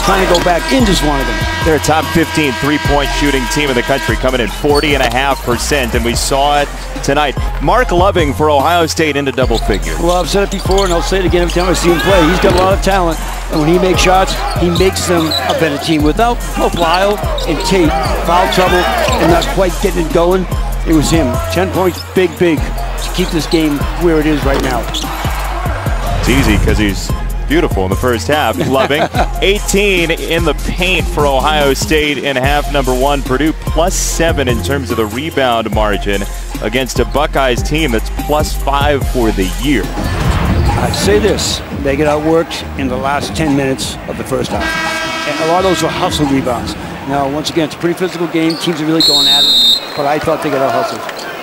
trying to go back into Swanigan. They're a top 15 three-point shooting team in the country, coming in 40.5%, and we saw it tonight. Mark Loving for Ohio State into double figures. Well, I've said it before, and I'll say it again every time I see him play. He's got a lot of talent, and when he makes shots, he makes them a better team. Without both Lyle and Tate, foul trouble, and not quite getting it going, it was him. 10 points, big, to keep this game where it is right now. It's easy because he's beautiful in the first half. Loving 18 in the paint for Ohio State in half number 1. Purdue +7 in terms of the rebound margin against a Buckeyes team that's +5 for the year. I'd say this, they get outworked in the last 10 minutes of the first half. And a lot of those were hustle rebounds. Now, once again, it's a pretty physical game. Teams are really going at it, but I thought they got out-hustled.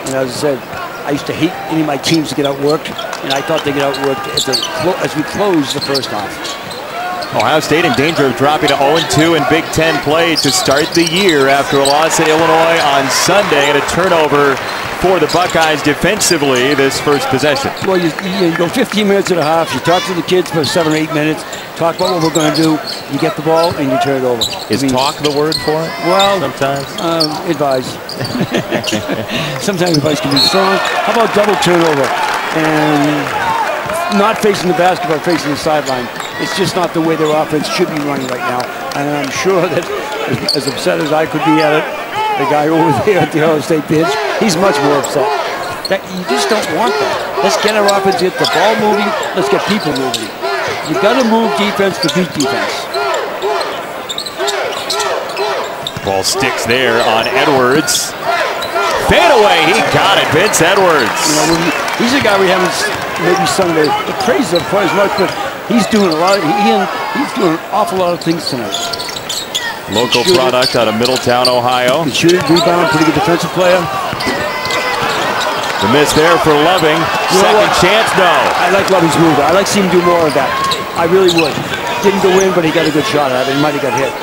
And as I said, I used to hate any of my teams to get outworked, and I thought they get outworked as we closed the first half. Ohio State in danger of dropping to 0-2 in Big Ten play to start the year after a loss at Illinois on Sunday and a turnover for the Buckeyes defensively this first possession. Well, you go 15 minutes and a half, you talk to the kids for 7 or 8 minutes, talk about what we're going to do, you get the ball, and you turn it over. Is talk the word for it? Well, sometimes. Advise. Sometimes advice can be strong. How about double turnover? And not facing the basketball, facing the sideline. It's just not the way their offense should be running right now. And I'm sure that, as upset as I could be at it, the guy over there at the Ohio State bench, he's much more upset. You just don't want that. Let's get our offense, get the ball moving, let's get people moving. You got to move defense to beat defense. Ball sticks there on Edwards. Fade away, he got it, Vince Edwards. You know, he's a guy we haven't maybe sung the praise of quite as much, but he's doing a lot. He's doing an awful lot of things tonight. Local product out of Middletown, Ohio. He shoot it, rebound, pretty good defensive player. The miss there for Loving. Second chance, no. I like Loving's move. I like seeing him do more of that. I really would. Didn't go in, but he got a good shot at it. He might have got hit.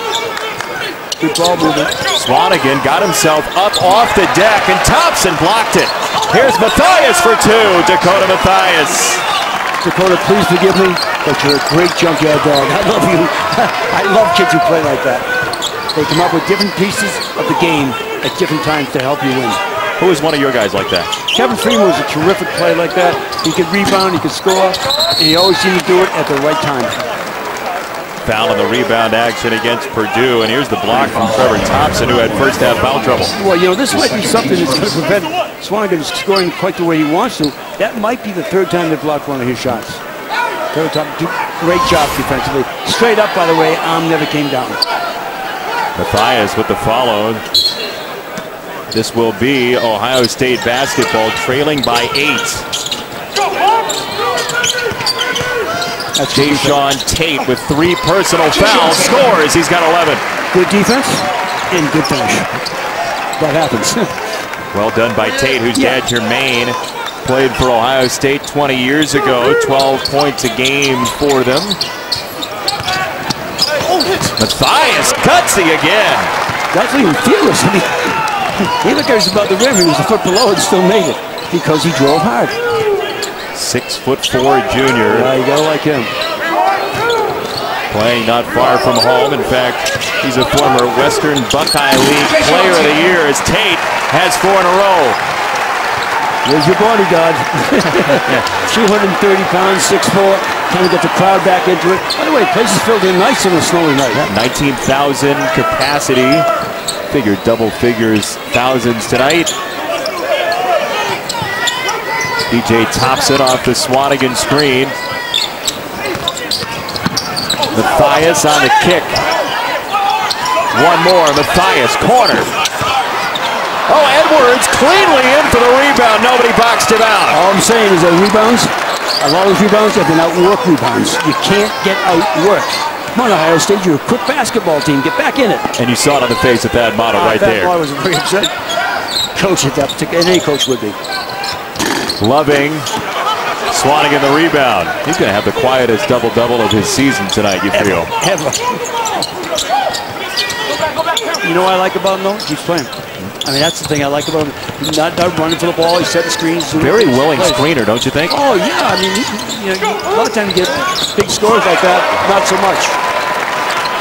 Good ball movement. Swanigan got himself up off the deck, and Thompson blocked it. Here's Matthias for 2. Dakota Matthias. Dakota, please forgive me, but you're a great junkyard dog. I love you. I love kids who play like that. They come up with different pieces of the game at different times to help you win. Who is one of your guys like that? Kevin Freeman was a terrific player like that. He could rebound, he could score, and he always seemed to do it at the right time. Foul in the rebound action against Purdue, and here's the block from Trevor Thompson, who had first half foul trouble. Well, you know, this might be something that's going to prevent Swanigan scoring quite the way he wants to. That might be the 3rd time they blocked one of his shots. Trevor Thompson, great job defensively. Straight up, by the way, arm never came down. Matthias with the follow. This will be Ohio State basketball trailing by 8. That's Jayshawn Tate with 3 personal fouls. Scores. He's got 11. Good defense and good finish. That happens. Well done by Tate, whose dad, Jermaine, played for Ohio State 20 years ago. 12 points a game for them. Matthias Gutsy again. Gutsy was fearless. He looked like he was above the rim. He was a foot below and still made it because he drove hard. 6'4" junior. Yeah, you gotta like him. Playing not far from home. In fact, he's a former Western Buckeye League Player of the Year as Tate has 4 in a row. There's your bodyguard. 230 pounds, 6'4". Kind of get the crowd back into it. By the way, the place is filled in nice on a snowy night. 19,000 capacity. Figured double figures, thousands tonight. DJ Thompson off the Swanigan screen. Matthias on the kick. One more, Matthias, corner. Oh, Edwards cleanly in for the rebound. Nobody boxed him out. All I'm saying is that rebounds, a lot of those rebounds have been outwork rebounds. You can't get outworked. Come on, Ohio State, you're a quick basketball team. Get back in it. And you saw it on the face of that model right there. That was a very upset coach at that particular, and any coach would be. Loving. Swanigan the rebound. He's going to have the quietest double-double of his season tonight, you feel. Ever. You know what I like about him, though? He's playing. I mean, that's the thing I like about him. He's not running for the ball. He's setting screens. Very willing screener, don't you think? Oh, yeah. I mean, a lot of times you get big scores like that, not so much.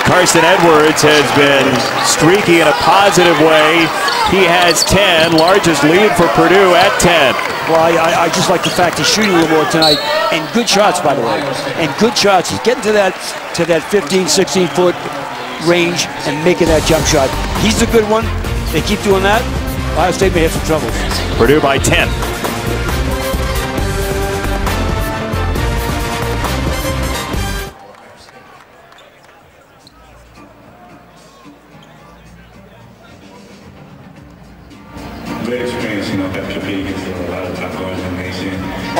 Carson Edwards has been streaky in a positive way. He has 10, largest lead for Purdue at 10. Well, I just like the fact he's shooting a little more tonight, and good shots, by the way, and good shots. He's getting to that 15, 16-foot range and making that jump shot. He's a good one. They keep doing that, Ohio State may have some trouble. Purdue by 10.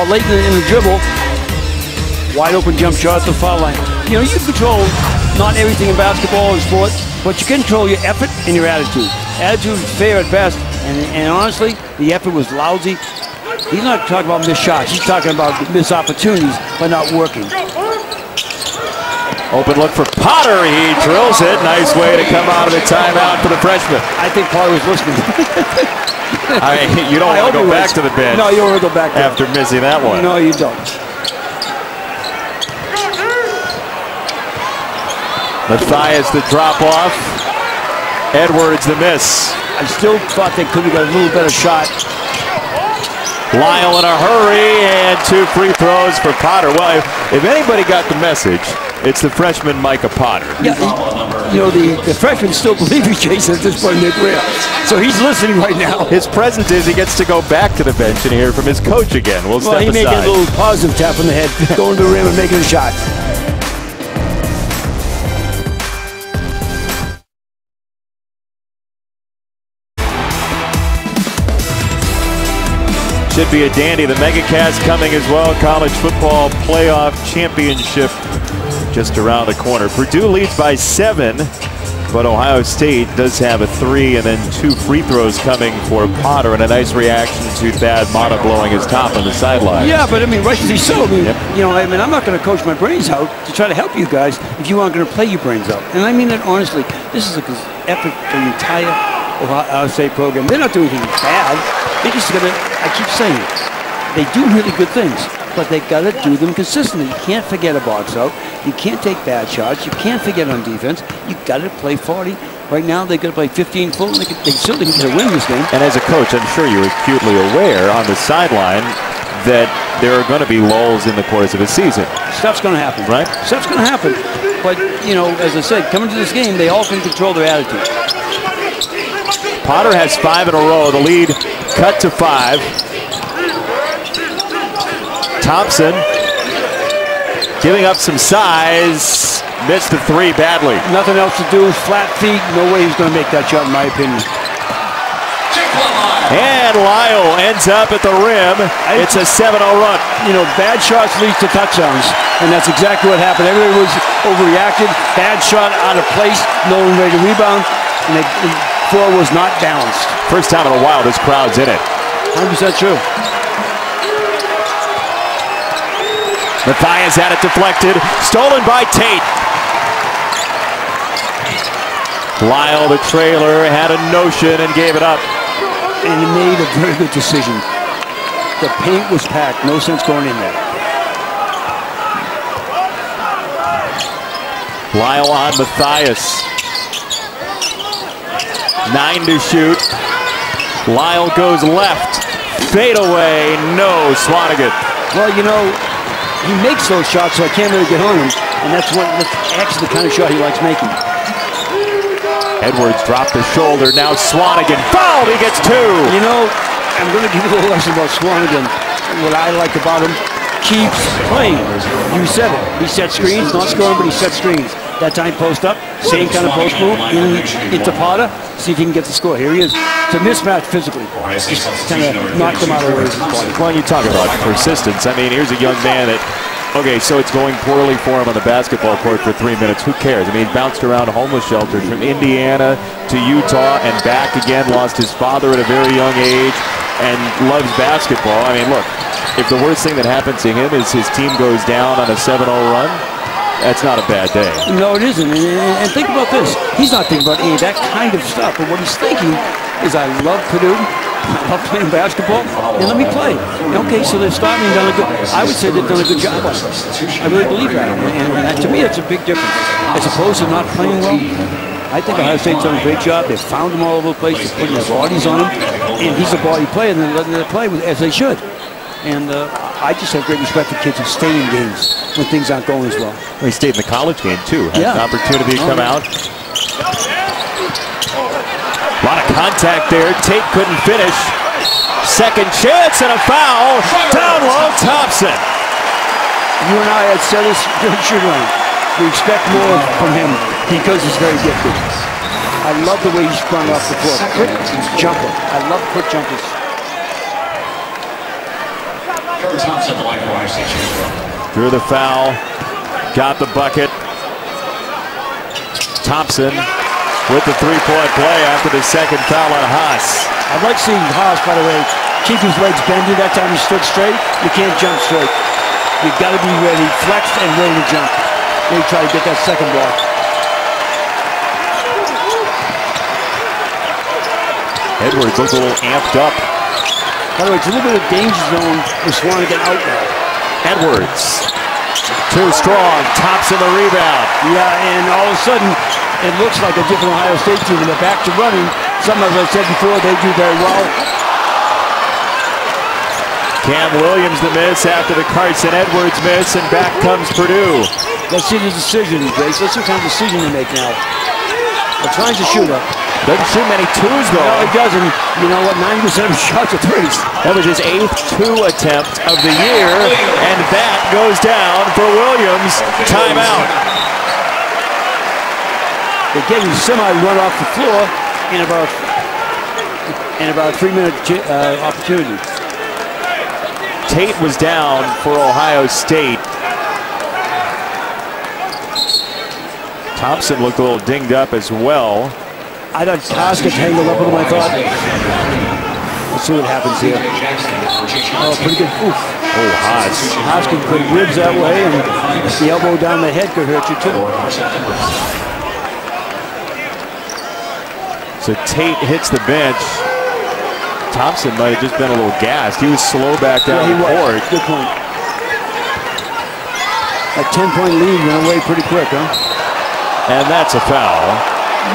Late in the dribble, wide open jump shot at the foul line. You know, you control not everything in basketball and sport, but you control your effort and your attitude. Attitude is fair at best, and honestly, the effort was lousy. He's not talking about missed shots. He's talking about missed opportunities by not working. Open look for Potter. He drills it. Nice way to come out of the timeout for the freshman. I think Potter was listening. You don't want to go back to the bench. No, you don't want to go back there. After missing that one. No, you don't. Matthias the drop off. Edwards the miss. I still thought they could have got a little better shot. Lyle in a hurry, and 2 free throws for Potter. Well, if anybody got the message, it's the freshman Micah Potter. Yeah, you know, the freshmen still believe he's Jason at this point in their career. So he's listening right now. His present is he gets to go back to the bench and hear from his coach again. Well, he may get a little positive tap on the head, going to the rim and making a shot. Should be a dandy. The MegaCast coming as well. College football playoff championship just around the corner. Purdue leads by 7, but Ohio State does have a 3 and then 2 free throws coming for Potter, and a nice reaction to Thad Matta blowing his top on the sideline. Yeah, but I mean, rightfully so. I mean, you know, I'm not going to coach my brains out to try to help you guys if you aren't going to play your brains out. And I mean that honestly. This is an effort for the entire Ohio State program. They're not doing anything bad. They're just going to, I keep saying it, they do really good things, but they got to do them consistently. You can't forget a box out. You can't take bad shots. You can't forget on defense. You got to play 40. Right now, they got to play 15 full. They still didn't get a win this game. And as a coach, I'm sure you're acutely aware on the sideline that there are going to be lulls in the course of a season. Stuff's going to happen. Right? Stuff's going to happen. But, you know, as I said, coming to this game, they all can control their attitude. Potter has 5 in a row. The lead cut to 5. Thompson giving up some size. Missed the 3 badly. Nothing else to do. Flat feet. No way he's going to make that shot, in my opinion. And Lyle ends up at the rim. It's a 7-0 run. You know, bad shots lead to touchdowns, and that's exactly what happened. Everybody was overreacted. Bad shot out of place. No one ready to rebound, and the floor was not balanced. First time in a while this crowd's in it. 100% true. Matthias had it deflected. Stolen by Tate. Lyle, the trailer, had a notion and gave it up. And he made a very good decision. The paint was packed. No sense going in there. Lyle on Matthias. 9 to shoot. Lyle goes left. Fade away. No. Swanigan. Well, you know, he makes those shots, so I can't really get on him. And that's actually the kind of shot he likes making. Edwards dropped the shoulder. Now Swanigan fouled. He gets 2. You know, I'm going to give you a little lesson about Swanigan. What I like about him, keeps playing. You said it. He set screens, not scoring, but he set screens. That time post up, same kind of post move, into Potter, see if he can get the score. Here he is. It's a mismatch physically. Just kind of knocked him out of the way with his body. Well, you talk about persistence. I mean, here's a young man that, okay, so it's going poorly for him on the basketball court for 3 minutes. Who cares? I mean, he bounced around homeless shelters from Indiana to Utah and back again. Lost his father at a very young age and loves basketball. I mean, look, if the worst thing that happens to him is his team goes down on a 7-0 run, that's not a bad day. No, it isn't. And think about this. He's not thinking about any of that kind of stuff. But what he's thinking is, I love Purdue. I love playing basketball. And let me play. Okay, so they're starting and done a good. I would say they've done a good job on it. I really believe that. And to me, that's a big difference. as opposed to not playing well. I think Ohio State's done a great job. They've found him all over the place. They're putting their bodies on him. And he's a body player, and they're letting them play as they should. And I just have great respect for kids who stay in games when things aren't going as well. He stayed in the college game, too. Had an opportunity to come out. A lot of contact there. Tate couldn't finish. Second chance and a foul. Down low, Thompson. You and I had said this during shoot-around. We expect more from him because he's very gifted. I love the way he's sprung off the floor. Quick jumper. I love quick jumpers. Drew the foul. Got the bucket. Thompson with the three-point play after the second foul on Haas. I'd like seeing Haas, by the way, keep his legs bended. That time he stood straight. You can't jump straight. You've got to be ready, flexed and ready to jump. They try to get that second block. Edwards looks a little amped up. By the way, it's a little bit of danger zone. Just want to get out now. Edwards, too strong. Thompson the rebound. Yeah, and all of a sudden, it looks like a different Ohio State team. They're back to running. Some, as I said before, they do very well. Cam Williams the miss after the Carson Edwards miss, and back comes Purdue. Let's see the decision, Grace. Let's see what kind of decision they make now. They're trying to shoot up. Doesn't shoot many twos, though. No, it doesn't. You know what? 90% of his shots are threes. That was his 8th two attempt of the year, and that goes down for Williams. Timeout. They're getting semi-run off the floor in about a 3-minute opportunity. Tate was down for Ohio State. Thompson looked a little dinged up as well. I thought Haas gets tangled up with him, I thought. Let's see what happens here. Oh, pretty good. Oof. Oh, Haas. Haas can put ribs that way, and the elbow down the head could hurt you, too. So Tate hits the bench. Thompson might have just been a little gassed. He was slow back down the court. Good point. A 10-point lead went away pretty quick, huh? And that's a foul.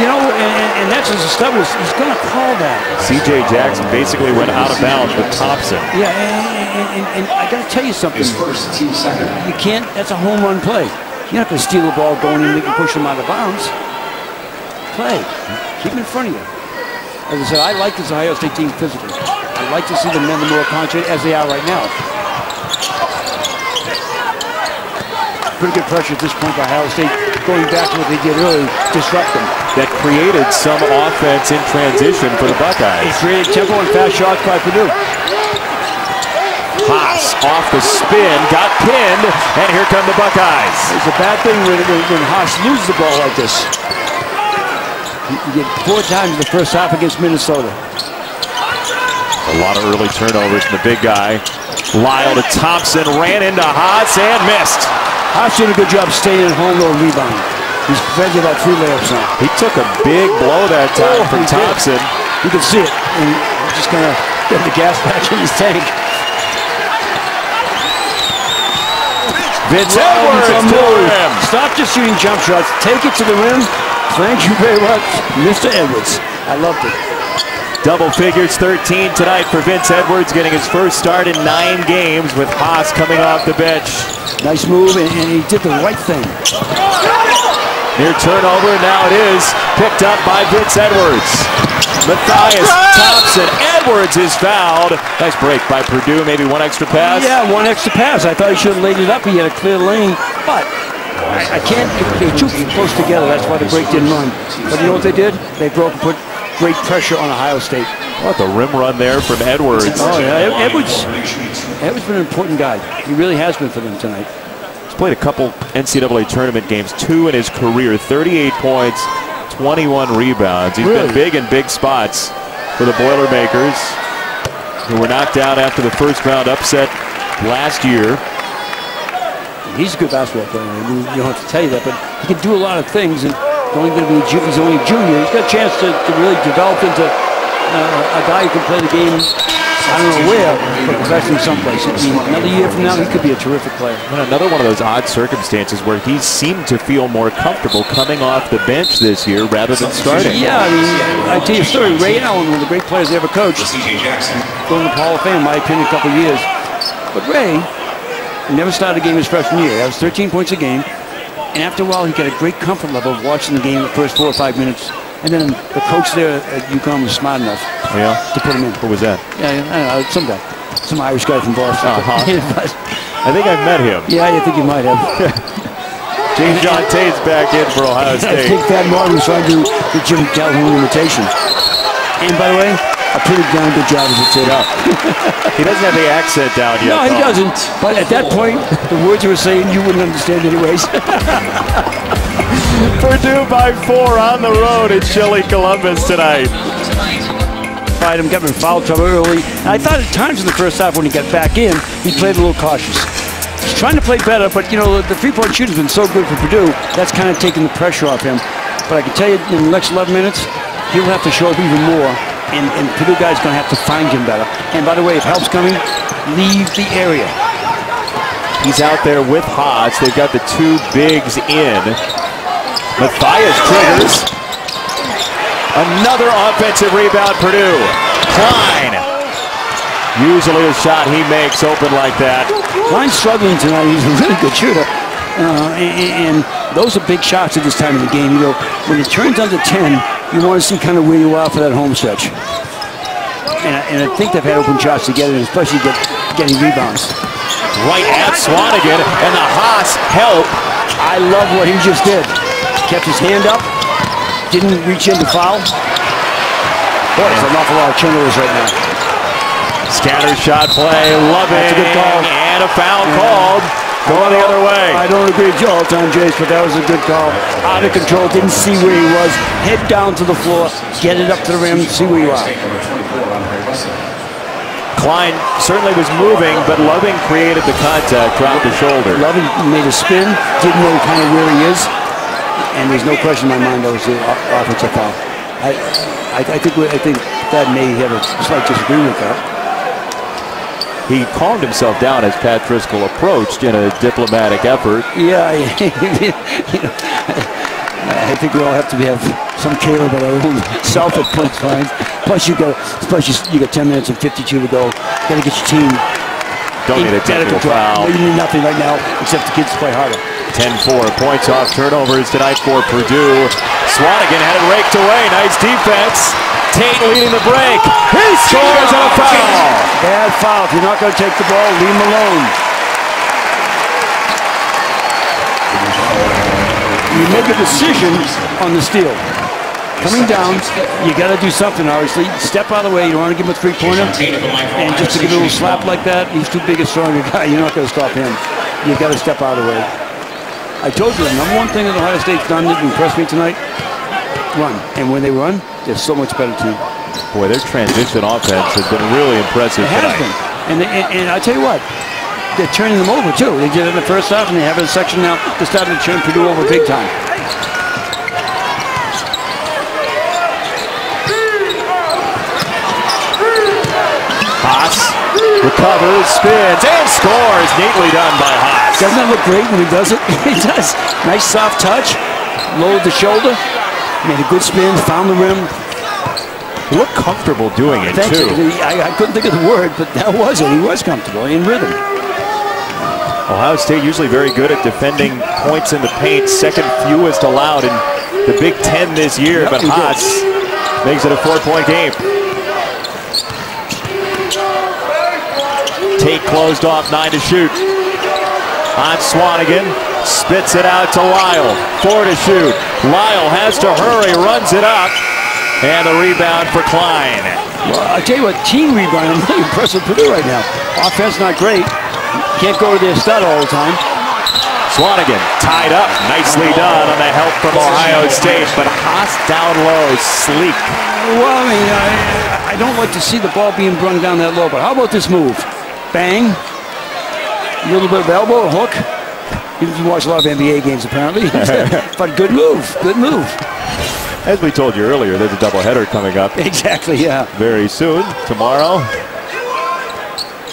You know, and that's his established. He's going to call that. C.J. Jackson basically went out of bounds with Thompson. Yeah, and I got to tell you something. You can't. That's a home run play. You're not going to steal the ball going in and push him out of bounds. Play. Keep him in front of you. As I said, I like this Ohio State team physically. I like to see them men more concentrated as they are right now. Pretty good pressure at this point by Ohio State, going back to what they did early, disrupt them. That created some offense in transition for the Buckeyes. It created tempo and fast shots by Purdue. Haas off the spin, got pinned, and here come the Buckeyes. It's a bad thing when Haas loses the ball like this. You get 4 times in the first half against Minnesota. A lot of early turnovers from the big guy. Lyle to Thompson, ran into Haas and missed. Haas did a good job staying at home, though, rebounding. He's prevented about 3 layups now. He took a big blow that time from Thompson. You can see it. And just kind of getting the gas back in his tank. Vince Edwards to the rim. Stop just shooting jump shots. Take it to the rim. Thank you very much, Mr. Edwards. I loved it. Double figures, 13 tonight for Vince Edwards, getting his first start in 9 games with Haas coming off the bench. Nice move, and he did the right thing. Near turnover, now it is picked up by Vince Edwards. Matthias Thompson. Edwards is fouled. Nice break by Purdue, maybe 1 extra pass. Yeah, 1 extra pass. I thought he should have laid it up. He had a clear lane, but I can't. They were too close together. That's why the break didn't run. But you know what they did? They broke and put great pressure on Ohio State. What the rim run there from Edwards. Oh, yeah. Edwards been an important guy. He really has been for them tonight. He's played a couple NCAA tournament games, 2 in his career, 38 points, 21 rebounds. He's been big in big spots for the Boilermakers, who were knocked out after the first round upset last year. He's a good basketball player. I mean, you don't have to tell you that, but he can do a lot of things. And he's only a junior. He's got a chance to really develop into a guy who can play the game I don't know where, but professionally someplace. Another year from now, he could be a terrific player. And another one of those odd circumstances where he seemed to feel more comfortable coming off the bench this year rather than starting. Yeah, I mean, I tell you a story. Ray Allen, one of the great players they ever coached, going to the Hall of Fame, in my opinion, a couple of years. But Ray never started a game his freshman year. That was 13 points a game. And after a while, he got a great comfort level of watching the game the first 4 or 5 minutes. And then the coach there at UConn was smart enough to put him in. Who was that? Yeah, I don't know, some guy. Some Irish guy from Boston. I think I've met him. Yeah, I think you might have. James John Tate's back in for Ohio State. I think Pat Martin was trying to do the Jim Calhoun imitation. And by the way, a pretty darn good job as a Tate. He doesn't have the accent down yet. No, he doesn't. But at that point, the words you were saying, you wouldn't understand anyways. Purdue by 4 on the road at chilly Columbus tonight. Him, got him in foul trouble early. And I thought at times in the first half when he got back in, he played a little cautious. He's trying to play better, but you know, the three-point shooting's been so good for Purdue, that's kind of taken the pressure off him. But I can tell you, in the next 11 minutes, he'll have to show up even more, and Purdue guys going to have to find him better. And by the way, if help's coming, leave the area. He's out there with Haas. They've got the 2 bigs in. Matthias triggers. Another offensive rebound, Purdue. Klein. Usually a shot he makes open like that. Klein's struggling tonight. He's a really good shooter. And those are big shots at this time of the game. You know, when it turns under 10, you want to see kind of where you are for that home stretch. And I think they've had open shots to get it, especially getting rebounds. Right at Swanigan, and the Haas help. I love what he just did. Kept his hand up. Didn't reach in to foul. Boy, there's an awful lot of turnovers right now. Scatter shot play, Loving. That's a good call. And a foul called. Going the other way. I don't agree with you all the time, Jace, but that was a good call. Out of control, didn't see where he was. Head down to the floor, get it up to the rim, see where you are. Klein certainly was moving, but Loving created the contact, dropped the shoulder. Loving made a spin, didn't know kind of where he is. And there's no question in my mind that was the offensive foul. I think that may have a slight disagreement with that. He calmed himself down as Pat Driscoll approached in a diplomatic effort. Yeah, I think we all have to have some care about our own self at points lines. Plus you got 10 minutes and 52 to go. Got to get your team. Don't need a technical foul. You need nothing right now except the kids to play harder. 10-4 points off turnovers tonight for Purdue. Swanigan had it raked away. Nice defense. Tate leading the break. He scores on a foul. Bad foul. If you're not going to take the ball, leave him alone. You make a decision on the steal. Coming down, you got to do something, obviously. Step out of the way. You don't want to give him a three-pointer. And just to give a little slap like that, he's too big a stronger guy. You're not going to stop him. You've got to step out of the way. I told you, the number one thing that Ohio State's done that impressed me tonight, run. And when they run, they're so much better team. Boy, their transition offense has been really impressive tonight. It has been. And I tell you what, they're turning them over, too. They did it in the first half, and they have a section now to start to turn Purdue over big time. Haas recovers, spins, and scores. Neatly done by Haas. Doesn't that look great when he does it? He does. Nice soft touch. Lowered the shoulder. Made a good spin. Found the rim. He looked comfortable doing it, Thanks. too. I couldn't think of the word, but that was it. He was comfortable in rhythm. Ohio State usually very good at defending points in the paint. Second fewest allowed in the Big Ten this year, but Haas makes it a 4-point game. Tate closed off, 9 to shoot. On Swanigan, spits it out to Lyle. 4 to shoot. Lyle has to hurry, runs it up, and the rebound for Klein. Well, I tell you what, team rebound, I'm really impressed with Purdue right now. Offense not great. Can't go to their stud all the time. Swanigan tied up, nicely done on the help from Ohio State, but Haas down low, sleek. Well, I mean, I don't like to see the ball being brung down that low, but how about this move? Bang, a little bit of elbow, a hook. He doesn't watch a lot of NBA games apparently, but good move, good move. As we told you earlier, there's a doubleheader coming up. Exactly, yeah. Very soon, tomorrow.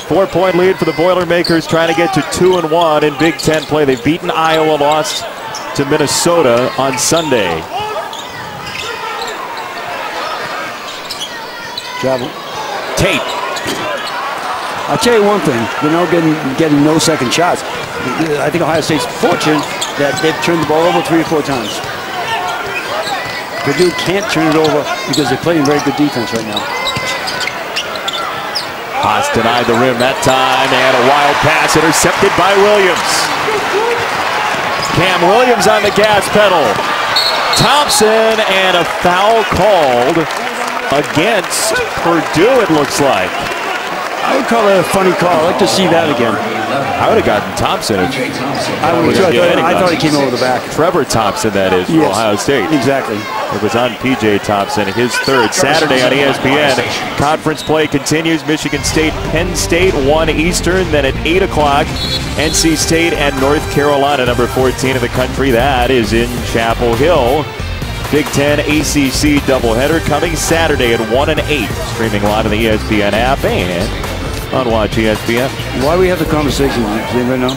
4-point lead for the Boilermakers, trying to get to 2-1 in Big Ten play. They've beaten Iowa, lost to Minnesota on Sunday. Travel. Tate. I'll tell you one thing, getting no second shots. I think Ohio State's fortunate that they've turned the ball over 3 or 4 times. Purdue can't turn it over because they're playing very good defense right now. Haas denied the rim that time, and a wild pass intercepted by Williams. Cam Williams on the gas pedal. Thompson, and a foul called against Purdue, it looks like. I would call it a funny call. I'd like to see that again. I would have gotten Thompson. I would too. I thought he came over the back. Trevor Thompson, that is, from Ohio State. Exactly. It was on P.J. Thompson, his third. Saturday on ESPN, conference play continues. Michigan State, Penn State, 1 Eastern. Then at 8 o'clock, NC State and North Carolina, number 14 in the country. That is in Chapel Hill. Big Ten ACC doubleheader coming Saturday at 1 and 8. Streaming live on the ESPN app and on Watch ESPN. Why we have the conversation? Does anybody know?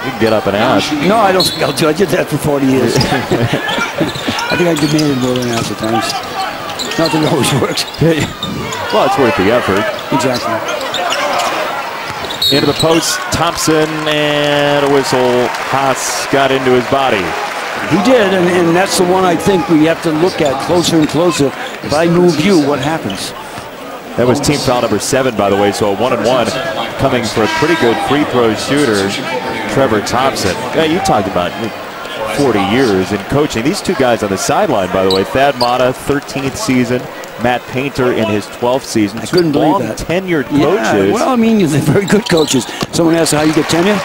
You can get up and ask. No, I don't speak to. I did that for 40 years. I think I demanded more than asked at times. Not that it always works. Well, it's worth the effort. Exactly. Into the post, Thompson, and a whistle. Haas got into his body. He did, and that's the one I think we have to look at closer and closer. If I move you, what happens? That was team foul number 7, by the way, so a 1-and-1 coming for a pretty good free throw shooter, Trevor Thompson. Yeah, you talked about 40 years in coaching. These two guys on the sideline, by the way, Thad Matta, 13th season, Matt Painter in his 12th season. I couldn't believe that. Tenured coaches. Yeah, well, I mean, they're very good coaches. Someone asked how you get tenure?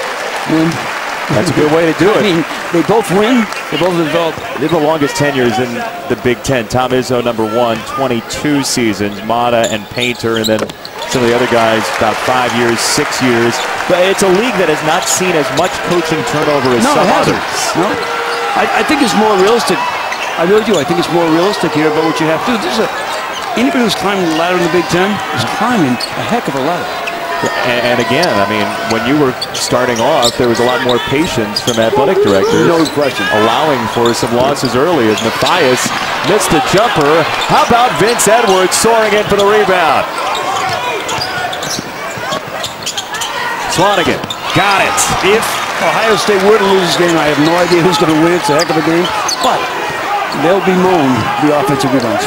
That's a good way to do it. I mean, they both win. They both develop. They're the longest tenures in the Big Ten. Tom Izzo, number 1, 22 seasons. Matta and Painter, and then some of the other guys, about 5 years, 6 years. But it's a league that has not seen as much coaching turnover as some others. No, I think it's more realistic. I really do. I think it's more realistic here about what you have to do. Anybody who's climbing the ladder in the Big Ten is climbing a heck of a ladder. And again, I mean, when you were starting off, there was a lot more patience from athletic directors. No question. Allowing for some losses early as Matthias missed a jumper. How about Vince Edwards soaring in for the rebound? Swanigan got it. If Ohio State were to lose this game, I have no idea who's going to win. It's a heck of a game. But they'll bemoan the offensive rebounds.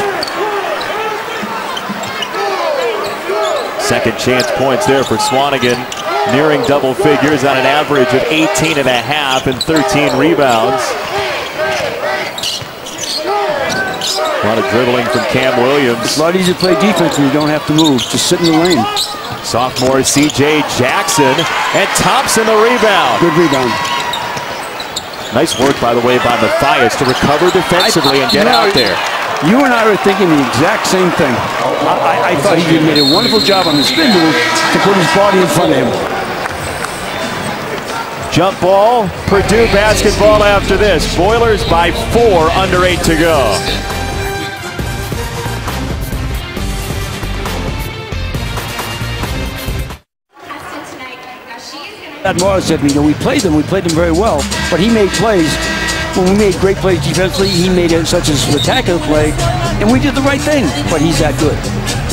Second chance points there for Swanigan, nearing double figures on an average of 18.5 and 13 rebounds. A lot of dribbling from Cam Williams. It's a lot easier to play defense when you don't have to move. Just sit in the lane. Sophomore C.J. Jackson, and Thompson the rebound. Good rebound. Nice work, by the way, by Matthias to recover defensively and get out there. You and I were thinking the exact same thing. I thought he made a wonderful job on the spin move to put his body in front of him. Jump ball, Purdue basketball after this. Boilers by 4, under 8 to go. That Morris said, we played them very well, but he made plays. When we made great plays defensively, he made such a spectacular play, and we did the right thing, but he's that good.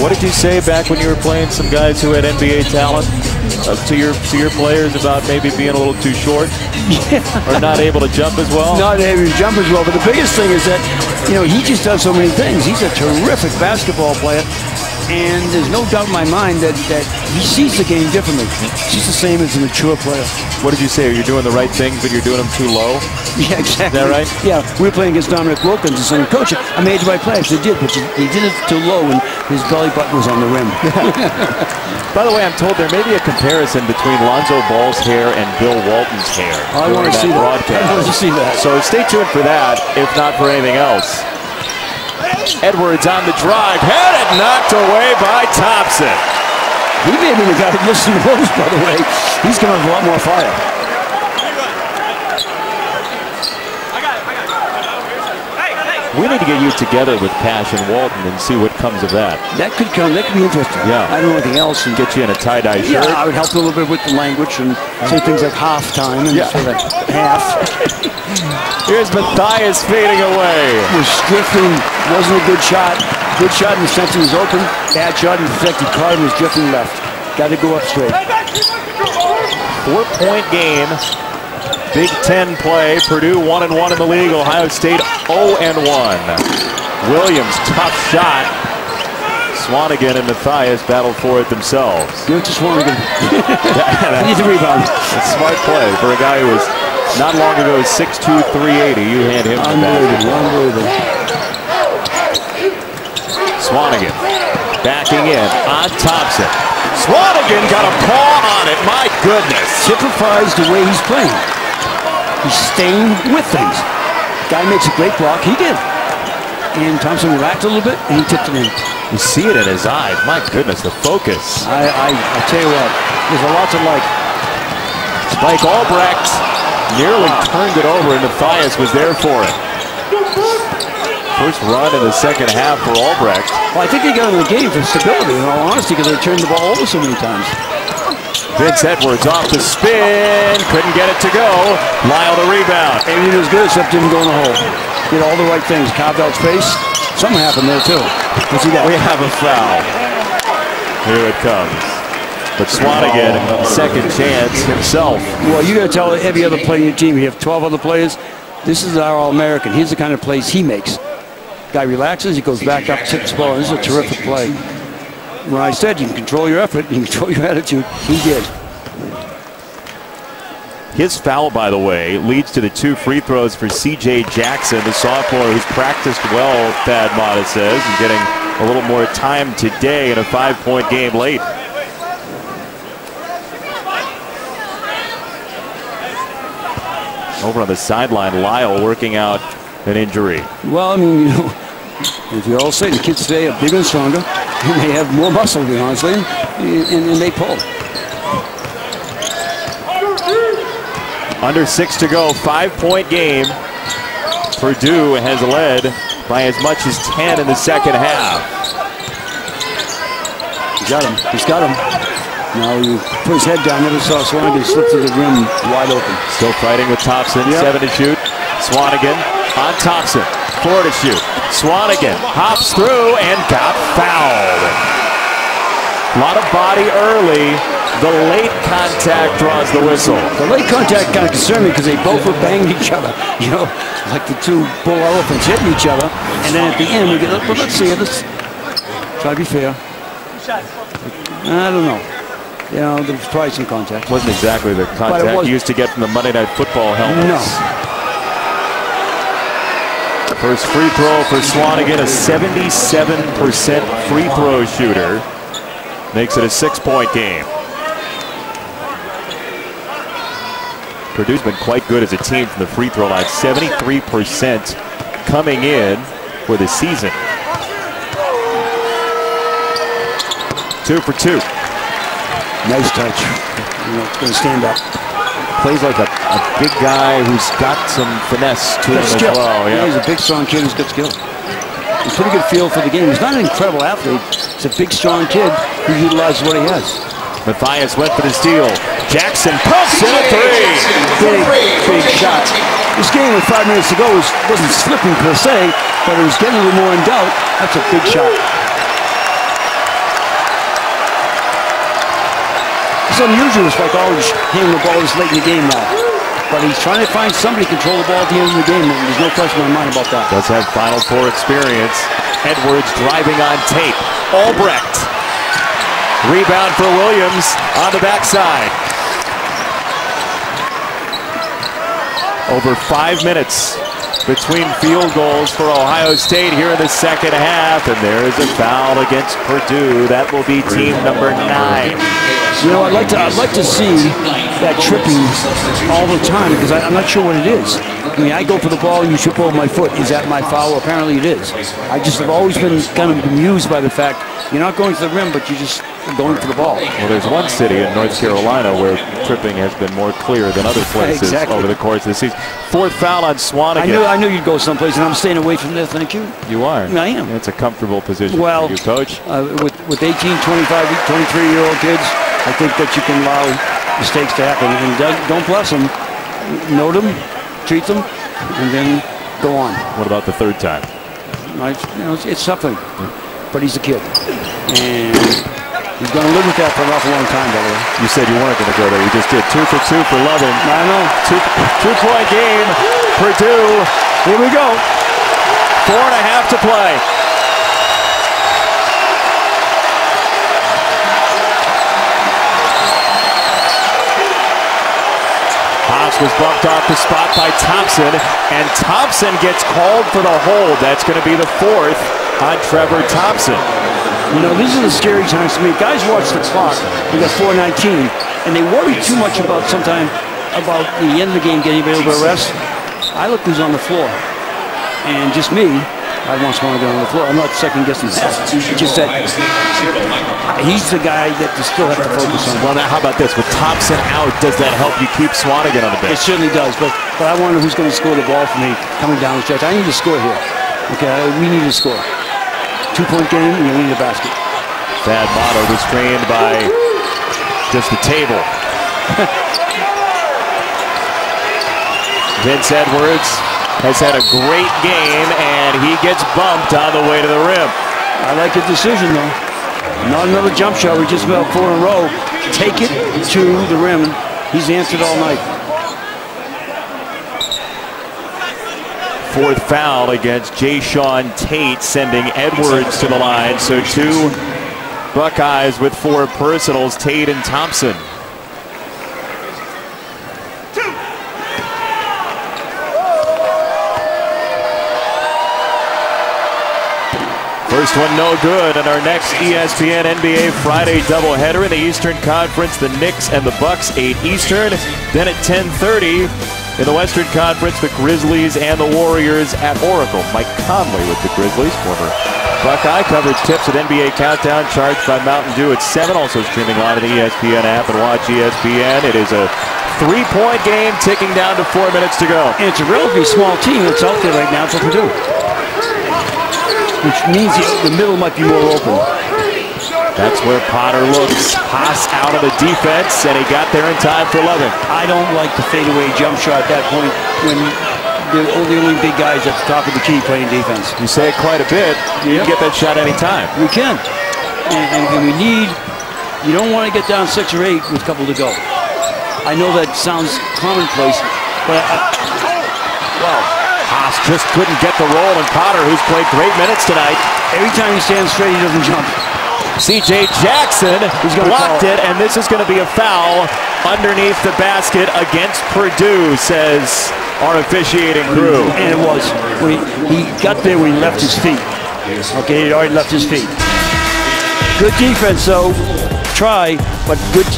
What did you say back when you were playing some guys who had NBA talent to your players about maybe being a little too short? Yeah. Or not able to jump as well? Not able to jump as well, but the biggest thing is that, he just does so many things. He's a terrific basketball player, and there's no doubt in my mind that he sees the game differently. He's the same as a mature player. What did you say? You're doing the right things, but you're doing them too low? Yeah, exactly. Is that right? Yeah, we were playing against Dominic Wilkins, the same coach. I made the right play. Actually did, but he did it too low, and his belly button was on the rim. By the way, I'm told there may be a comparison between Lonzo Ball's hair and Bill Walton's hair. I want to see that. I want to see that. So stay tuned for that, if not for anything else. Edwards on the drive, had it knocked away by Thompson. He may be the guy that listens to those, by the way. He's going to have a lot more fire. We need to get you together with Cash and Walton and see what comes of that. That could come. That could be interesting. Yeah. I don't know anything else. And get you in a tie-dye shirt. Yeah, I would help a little bit with the language and say things like half-time and sort of half. Here's Matthias fading away. Was drifting. Wasn't a good shot. Good shot in the sense he was open. Bad shot in the sense he caught him, was drifting left. Got to go up straight. 4-point game. Big Ten play. Purdue 1-1 in the league. Ohio State 0-1. Williams, tough shot. Swanigan and Matthias battled for it themselves. Give it to Swanigan. He needs a rebound. That's smart play for a guy who was not long ago 6'2", 380. You hand him the basketball. Unbelievable. Swanigan backing in on Thompson. Swanigan got a paw on it. My goodness. Typifies the way he's playing. He's staying with things. Guy makes a great block. He did. And Thompson relaxed a little bit, and he tipped it in. You see it in his eyes. My goodness, the focus. I tell you what, there's a lot to like. Spike Albrecht nearly turned it over, and Matthias was there for it. First run in the second half for Albrecht. Well, I think they got in the game for stability, in all honesty, because they turned the ball over so many times. Vince Edwards off the spin. Couldn't get it to go. Lyle the rebound. Everything was good except didn't go in the hole. Did all the right things. Carved out space. Something happened there, too. Let's see that. We have a foul. Here it comes. But Swanigan, second chance himself. Well, you got to tell every other player in your team, you have 12 other players. This is our All-American. Here's the kind of plays he makes. Guy relaxes, he goes back up, tips the ball. This is a terrific play. When I said you can control your effort, you can control your attitude, he did. His foul, by the way, leads to the 2 free throws for C.J. Jackson, the sophomore who's practiced well, Thad Matta says, and getting a little more time today in a 5-point game late. Over on the sideline, Lyle working out an injury. Well, I mean, you know, as we all say, the kids today are bigger and stronger, and they have more muscle, to be honest with you, and they pull. Under 6 to go, 5-point game. Purdue has led by as much as 10 in the second half. He's got him. He's got him. Now he put his head down, never saw Swanigan slip to the rim wide open. Still fighting with Thompson, 7 to shoot. Swanigan on Thompson, 4 to shoot. Swanigan hops through and got fouled. A lot of body early. The late contact draws the whistle. The late contact kind of concerned me because they both were banging each other. You know, like the 2 bull elephants hitting each other. And then at the end, we get, but let's see it. Let's try to be fair. I don't know. You know, there was probably some contact. Wasn't exactly the contact you used to get from the Monday Night Football helmets. No. First free throw for Swanigan, a 77% free throw shooter. Makes it a 6-point game. Purdue's been quite good as a team from the free throw line. 73% coming in for the season. 2 for 2. Nice touch. You know, it's going to stand up. Plays like a big guy who's got some finesse to him as well. Yeah, he's a big, strong kid who's got skill. He's pretty good feel for the game. He's not an incredible athlete. He's a big, strong kid who utilizes what he has. Matthias went for the steal. Jackson pumps in a 3. Big shot. This game with 5 minutes to go wasn't slipping per se, but it was getting a little more in doubt. That's a big shot. It's unusual. It's like always handling the ball this late in the game now. But he's trying to find somebody to control the ball at the end of the game. There's no question in my mind about that. Does have Final Four experience. Edwards driving on tape. Albrecht. Rebound for Williams on the backside. Over 5 minutes between field goals for Ohio State here in the second half. And there is a foul against Purdue. That will be team number 9. You know, I'd like to see that tripping all the time because I'm not sure what it is. mean, I go for the ball and you trip over my foot. Is that my foul? Apparently it is. I just have always been kind of amused by the fact you're not going to the rim, but you're just going for the ball. Well, there's one city in North Carolina where tripping has been more clear than other places over the course of the season. Fourth foul on Swanigan. I knew you'd go someplace, and I'm staying away from there. Thank you. You are. I am. It's a comfortable position for you, Coach. With 18, 25, 23-year-old kids, I think that you can allow mistakes to happen. And don't bless them. Note them, treat them, and then go on. What about the third time? It's something. But he's a kid. And he's going to live with that for an awful long time, by the way. You said you weren't going to go there. You just did. 2 for 2 for Lovin. I know. Two-point game. Purdue. Here we go. 4.5 to play. Haas was bumped off the spot by Thompson, and Thompson gets called for the hold. That's going to be the 4th on Trevor Thompson. You know, these are the scary times to me. Guys watch the clock. We got 4:19, and they worry too much about about the end of the game getting able to rest. I look who's on the floor, and just me, I want someone to get on the floor. I'm not second guessing that. It's just that he's the guy that you still have to focus on. Well, now how about this? With Thompson out, does that help you keep Swanigan on the bench? It certainly does, but I wonder who's going to score the ball for me coming down the stretch. I need to score here. Okay, we need to score. 2-point game, and you need a basket. Thad Matta restrained by just the table. Vince Edwards has had a great game, and he gets bumped on the way to the rim. I like the decision, though. Not another jump shot. We just about 4 in a row. Take it to the rim. He's answered all night. 4th foul against Jayshawn Tate, sending Edwards to the line. So 2 Buckeyes with 4 personals, Tate and Thompson. First one no good, and our next ESPN NBA Friday doubleheader in the Eastern Conference, the Knicks and the Bucks, 8 Eastern. Then at 10:30 in the Western Conference, the Grizzlies and the Warriors at Oracle. Mike Conley with the Grizzlies, former Buckeye. Coverage tips at NBA Countdown, charged by Mountain Dew at 7. Also streaming live on the ESPN app and watch ESPN. It is a 3-point game ticking down to 4 minutes to go. And it's a relatively small team that's out there right now for Purdue, which means the middle might be more open. That's where Potter looks. Haas out of the defense, and he got there in time for 11. I don't like the fadeaway jump shot at that point when the only big guys at the top of the key playing defense. You say it quite a bit. You can get that shot anytime. We can. And we need, you don't want to get down 6 or 8 with a couple to go. I know that sounds commonplace, but wow. Haas just couldn't get the roll, and Potter, who's played great minutes tonight. Every time he stands straight, he doesn't jump. C.J. Jackson blocked it, and this is going to be a foul underneath the basket against Purdue, says our officiating crew. And it was. He got there when he left his feet. Okay, he already left his feet. Good defense, though. Try, but good,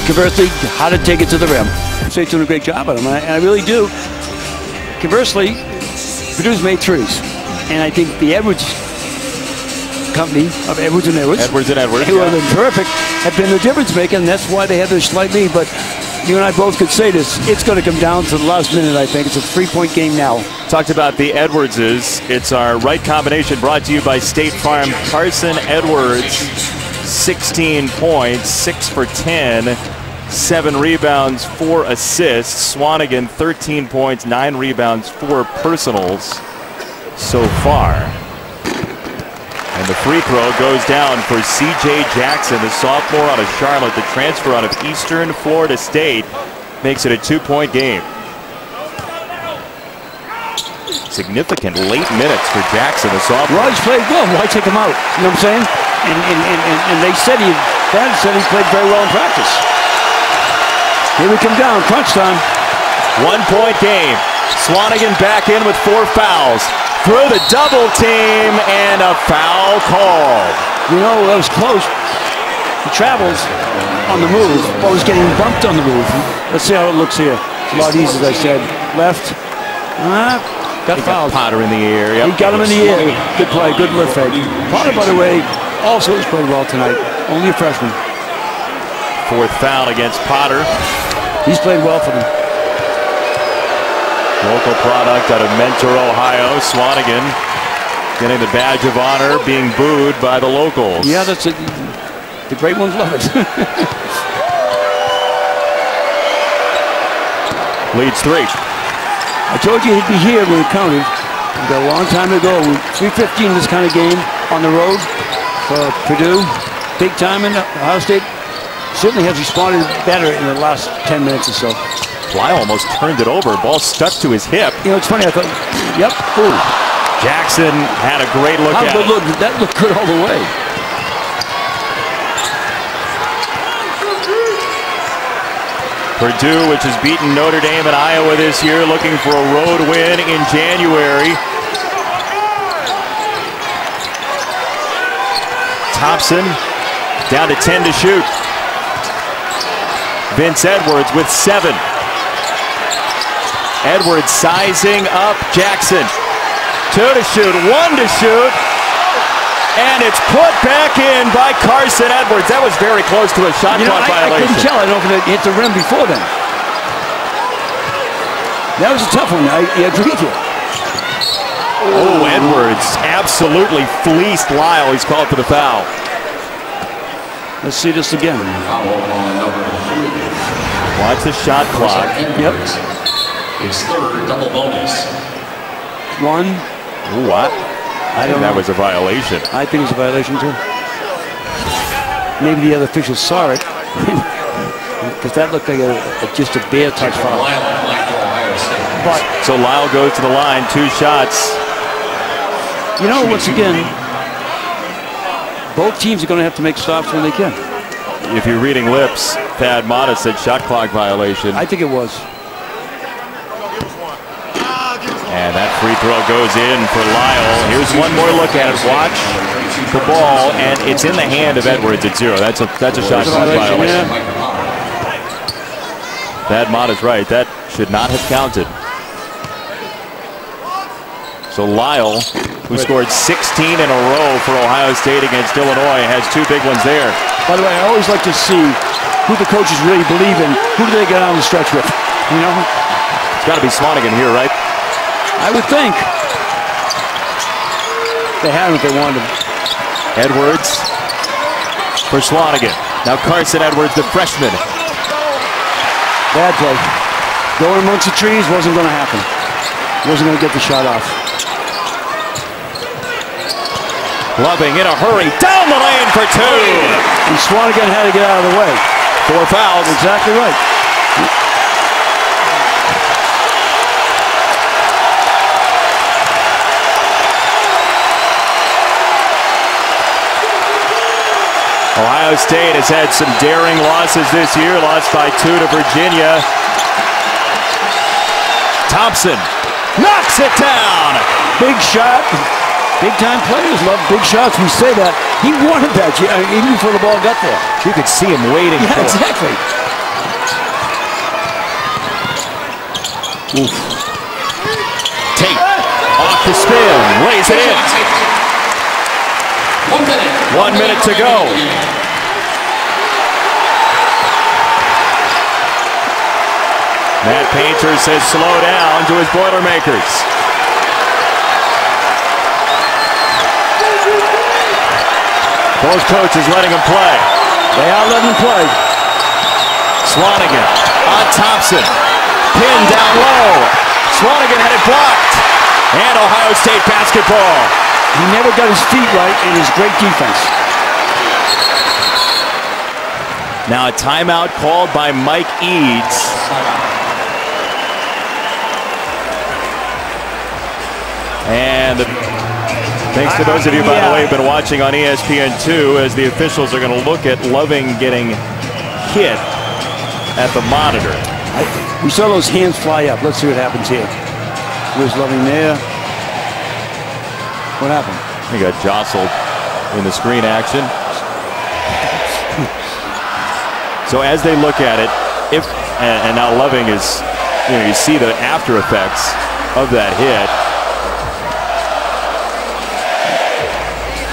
conversely, how to take it to the rim. State's doing a great job of him, and I really do. Conversely, Purdue's made 3s, and I think the Edwards company of Edwards and Edwards, who have been terrific, have been the difference maker, and that's why they have this slight lead. But you and I both could say this: it's going to come down to the last minute. I think it's a 3-point game now. Talked about the Edwardses. It's our right combination, brought to you by State Farm. Carson Edwards, 16 points, 6 for 10. 7 rebounds, 4 assists. Swanigan, 13 points, 9 rebounds, 4 personals so far. And the free throw goes down for C.J. Jackson, the sophomore out of Charlotte. The transfer out of Eastern Florida State makes it a 2-point game. Significant late minutes for Jackson, the sophomore. Well, he's played well. Why take him out? You know what I'm saying? And they said he played very well in practice. Here we come down, crunch time. 1-point game. Swanigan back in with 4 fouls. Through the double team, and a foul called. You know, that was close. He travels on the move, but was getting bumped on the move. Let's see how it looks here. It's a lot easier, as I said. Left, Got fouled. Potter in the air. Yep. He got him in the air. Good play, good lift fake. Potter, by the way, also has played well tonight. Only a freshman. Fourth foul against Potter. He's played well for them. Local product out of Mentor, Ohio. Swanigan getting the badge of honor, being booed by the locals. Yeah, that's it. The great ones love it. Leads 3. I told you he'd be here when it counted. We've got a long time to go. 3:15 this kind of game on the road for Purdue. Big time in Ohio State. Certainly has responded better in the last 10 minutes or so. Fly almost turned it over. Ball stuck to his hip. You know, it's funny. I thought, yep. Ooh. Jackson had a great look at it. That looked good all the way. Purdue, which has beaten Notre Dame and Iowa this year, looking for a road win in January. Thompson down to 10 to shoot. Vince Edwards with 7. Edwards sizing up Jackson. 2 to shoot, 1 to shoot. And it's put back in by Carson Edwards. That was very close to a shot clock violation. I couldn't tell. I don't know if it hit the rim before then. That was a tough one. I agree with you. Oh, Edwards absolutely fleeced Lyle. He's called for the foul. Let's see this again. Watch the shot clock. Yep. His third double bonus. 1. Ooh, what? I don't think that know. was a violation. I think it was a violation too. Maybe the other officials saw it. Because that looked like just a bare touch foul. But so Lyle goes to the line, 2 shots. You know, once again, both teams are going to have to make stops when they can. If you're reading lips, Thad Matta said shot clock violation. I think it was. And that free throw goes in for Lyle. Here's one more look at it. Watch the ball, and it's in the hand of Edwards at 0. That's a shot clock violation. Thad Matta's right. That should not have counted. So Lyle, who scored 16 in a row for Ohio State against Illinois, has 2 big ones there. By the way, I always like to see who the coaches really believe in. Who do they get on the stretch with? You know? It's got to be Swanigan here, right? I would think. They had him if they wanted him. Edwards for Swanigan. Now Carson Edwards, the freshman. Bad play. Going amongst the trees wasn't going to happen. Wasn't going to get the shot off. Loving in a hurry, down the lane for 2. And Swanigan had to get out of the way. 4 fouls. Exactly right. Ohio State has had some daring losses this year. Lost by 2 to Virginia. Thompson knocks it down. Big shot. Big time players love big shots. We say that. He wanted that even before the ball got there. You could see him waiting for it. Exactly. Oof. Tate off the spin. Lays it in. 1 minute to go. Matt Painter says slow down to his Boilermakers. Both coaches letting him play. They are letting him play. Swanigan on Thompson. Pinned down low. Swanigan had it blocked. And Ohio State basketball. He never got his feet right in his great defense. Now a timeout called by Mike Eads. And thanks to those of you, by the way, who've been watching on ESPN2, as the officials are going to look at Loving getting hit at the monitor. We saw those hands fly up. Let's see what happens here. Where's Loving there? What happened? He got jostled in the screen action. So as they look at it, and now Loving is, you see the after effects of that hit.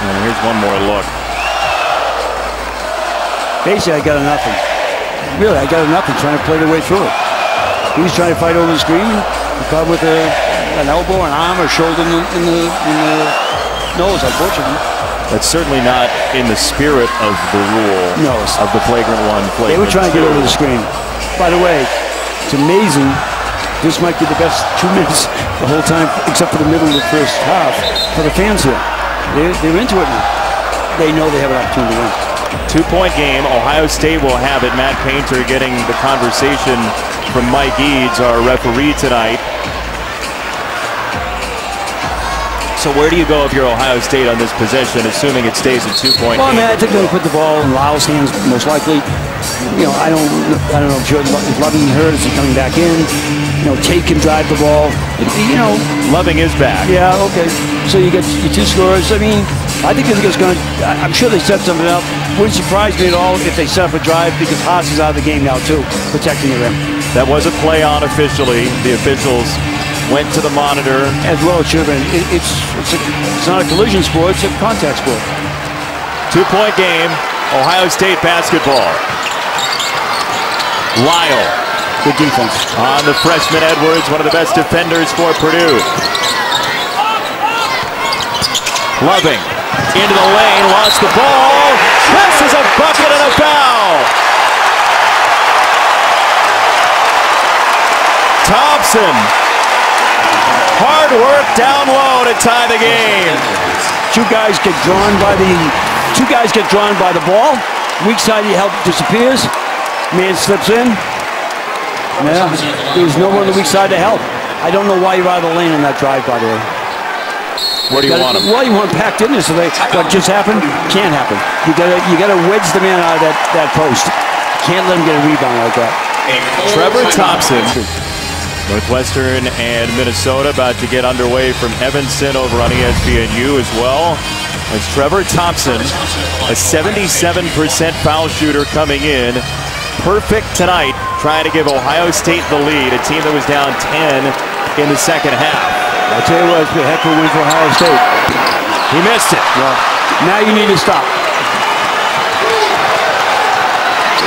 And here's one more look. Basically, I got a nothing. Really, I got a nothing trying to play the way through it. He was trying to fight over the screen. He caught with an elbow, an arm, or shoulder in the nose, unfortunately. That's certainly not in the spirit of the rule of the flagrant one. They were trying to get over the screen. By the way, it's amazing. This might be the best 2 minutes the whole time, except for the middle of the first half, for the fans here. They're into it now. They know they have an opportunity to win. 2-point game. Ohio State will have it. Matt Painter getting the conversation from Mike Eads, our referee tonight. So where do you go if you're Ohio State on this possession, assuming it stays a 2-point Well, game? I think they're going to put the ball in Lyle's hands most likely. You know, I don't know if Loving hurt. Is he coming back in? You know, Tate can drive the ball. You know, Loving is back. Yeah, okay. So you get your 2 scores. I mean, I think it's going to. I'm sure they set something up. Wouldn't surprise me at all if they set up a drive because Haas is out of the game now too, protecting the rim. That was a play on officially. The officials went to the monitor. As well, it should have been. It's not a collision sport, it's a contact sport. 2-point game, Ohio State basketball. Lyle. Good defense. On the freshman Edwards, one of the best defenders for Purdue. Loving. Into the lane, lost the ball. This is a bucket and a foul. Thompson. Hard work down low to tie the game. Two guys get drawn by the ball. Weak side help disappears. Man slips in. Yeah, there's no one on the weak side to help. I don't know why you're out of the lane on that drive, by the way. Where do you want him? Well, you want him packed in there so what just happened can't happen. You gotta wedge the man out of that post. Can't let him get a rebound like that. Trevor Thompson. Northwestern and Minnesota about to get underway from Evanston over on ESPNU as well. As Trevor Thompson, a 77% foul shooter coming in. Perfect tonight, trying to give Ohio State the lead, a team that was down 10 in the second half. I'll tell you what, it's a heck of a win for Ohio State. He missed it. Well, now you need to stop.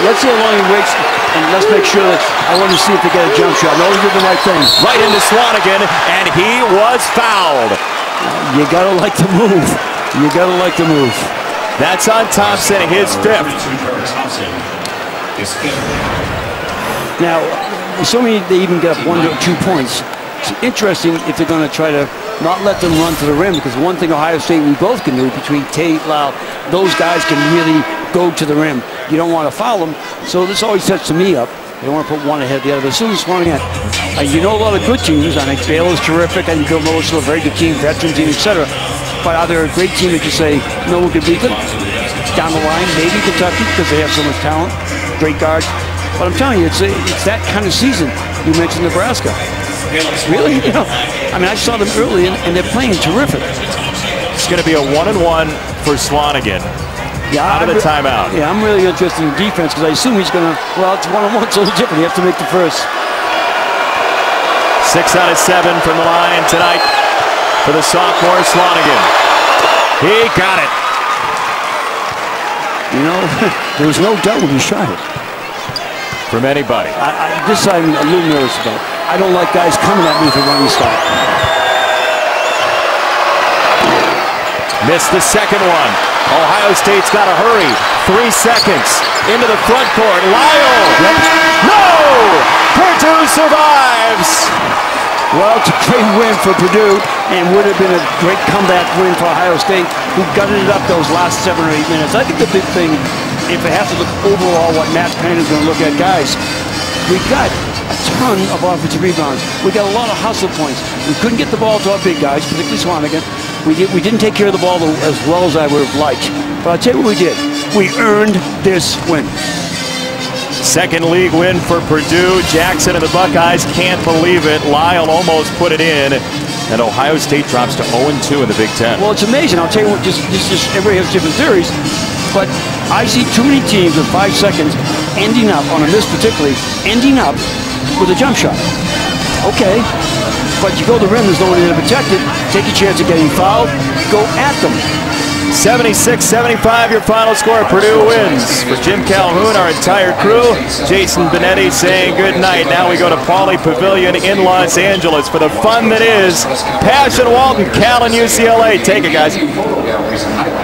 Let's see how long he waits, and let's make sure that I want to see if they get a jump shot. No, he did the right thing. Right into Swanigan, and he was fouled. You gotta like the move. You gotta like the move. That's on Thompson, his 5th. Now, assuming they even get up 1 or 2 points, it's interesting if they're going to try to not let them run to the rim, because one thing Ohio State we both can do between Tate, Lyle, those guys can really go to the rim. You don't want to foul them, so this always sets me up. You don't want to put one ahead of the other. As soon as one again, you know a lot of good teams. I think Baylor's terrific. I think Bill Miller's still a very good team, veteran team, etc. But are there a great team that you say no one could beat them? Down the line, maybe Kentucky because they have so much talent, great guards. But I'm telling you, it's that kind of season. You mentioned Nebraska. Really? You know, I mean, I saw them early, and they're playing terrific. It's going to be a 1-and-1 for Swanigan. Yeah, out of the timeout. Yeah, I'm really interested in defense because I assume he's going to. Well, it's 1-on-1, so it's different. You have to make the first. 6 out of 7 from the line tonight for the sophomore Swanigan. He got it. You know, there was no doubt when he shot it. From anybody. This I'm a little nervous about. I don't like guys coming at me for running stop. Missed the second one. Ohio State's got to hurry. 3 seconds into the front court. Lyle. Yep. No! Purdue survives. Well, it's a great win for Purdue, and would have been a great comeback win for Ohio State, who gutted it up those last 7 or 8 minutes. I think the big thing, if it has to look overall what Matt Painter's going to look at, guys, we've got a ton of offensive rebounds. We got a lot of hustle points. We couldn't get the ball to our big guys, particularly Swanigan. We didn't take care of the ball as well as I would have liked. But I'll tell you what we did. We earned this win. Second league win for Purdue. Jackson and the Buckeyes can't believe it. Lyle almost put it in. And Ohio State drops to 0-2 in the Big Ten. Well, it's amazing. I'll tell you what, everybody has different theories. But I see too many teams in 5 seconds ending up, on a miss particularly, ending up with a jump shot. Okay, but you go to the rim, there's no one there to protect it. Take a chance of getting fouled. Go at them. 76-75, your final score. Purdue wins. For Jim Calhoun, our entire crew, Jason Benetti saying good night. Now we go to Pauley Pavilion in Los Angeles for the fun that is Passion Walton, Cal, and UCLA. Take it, guys.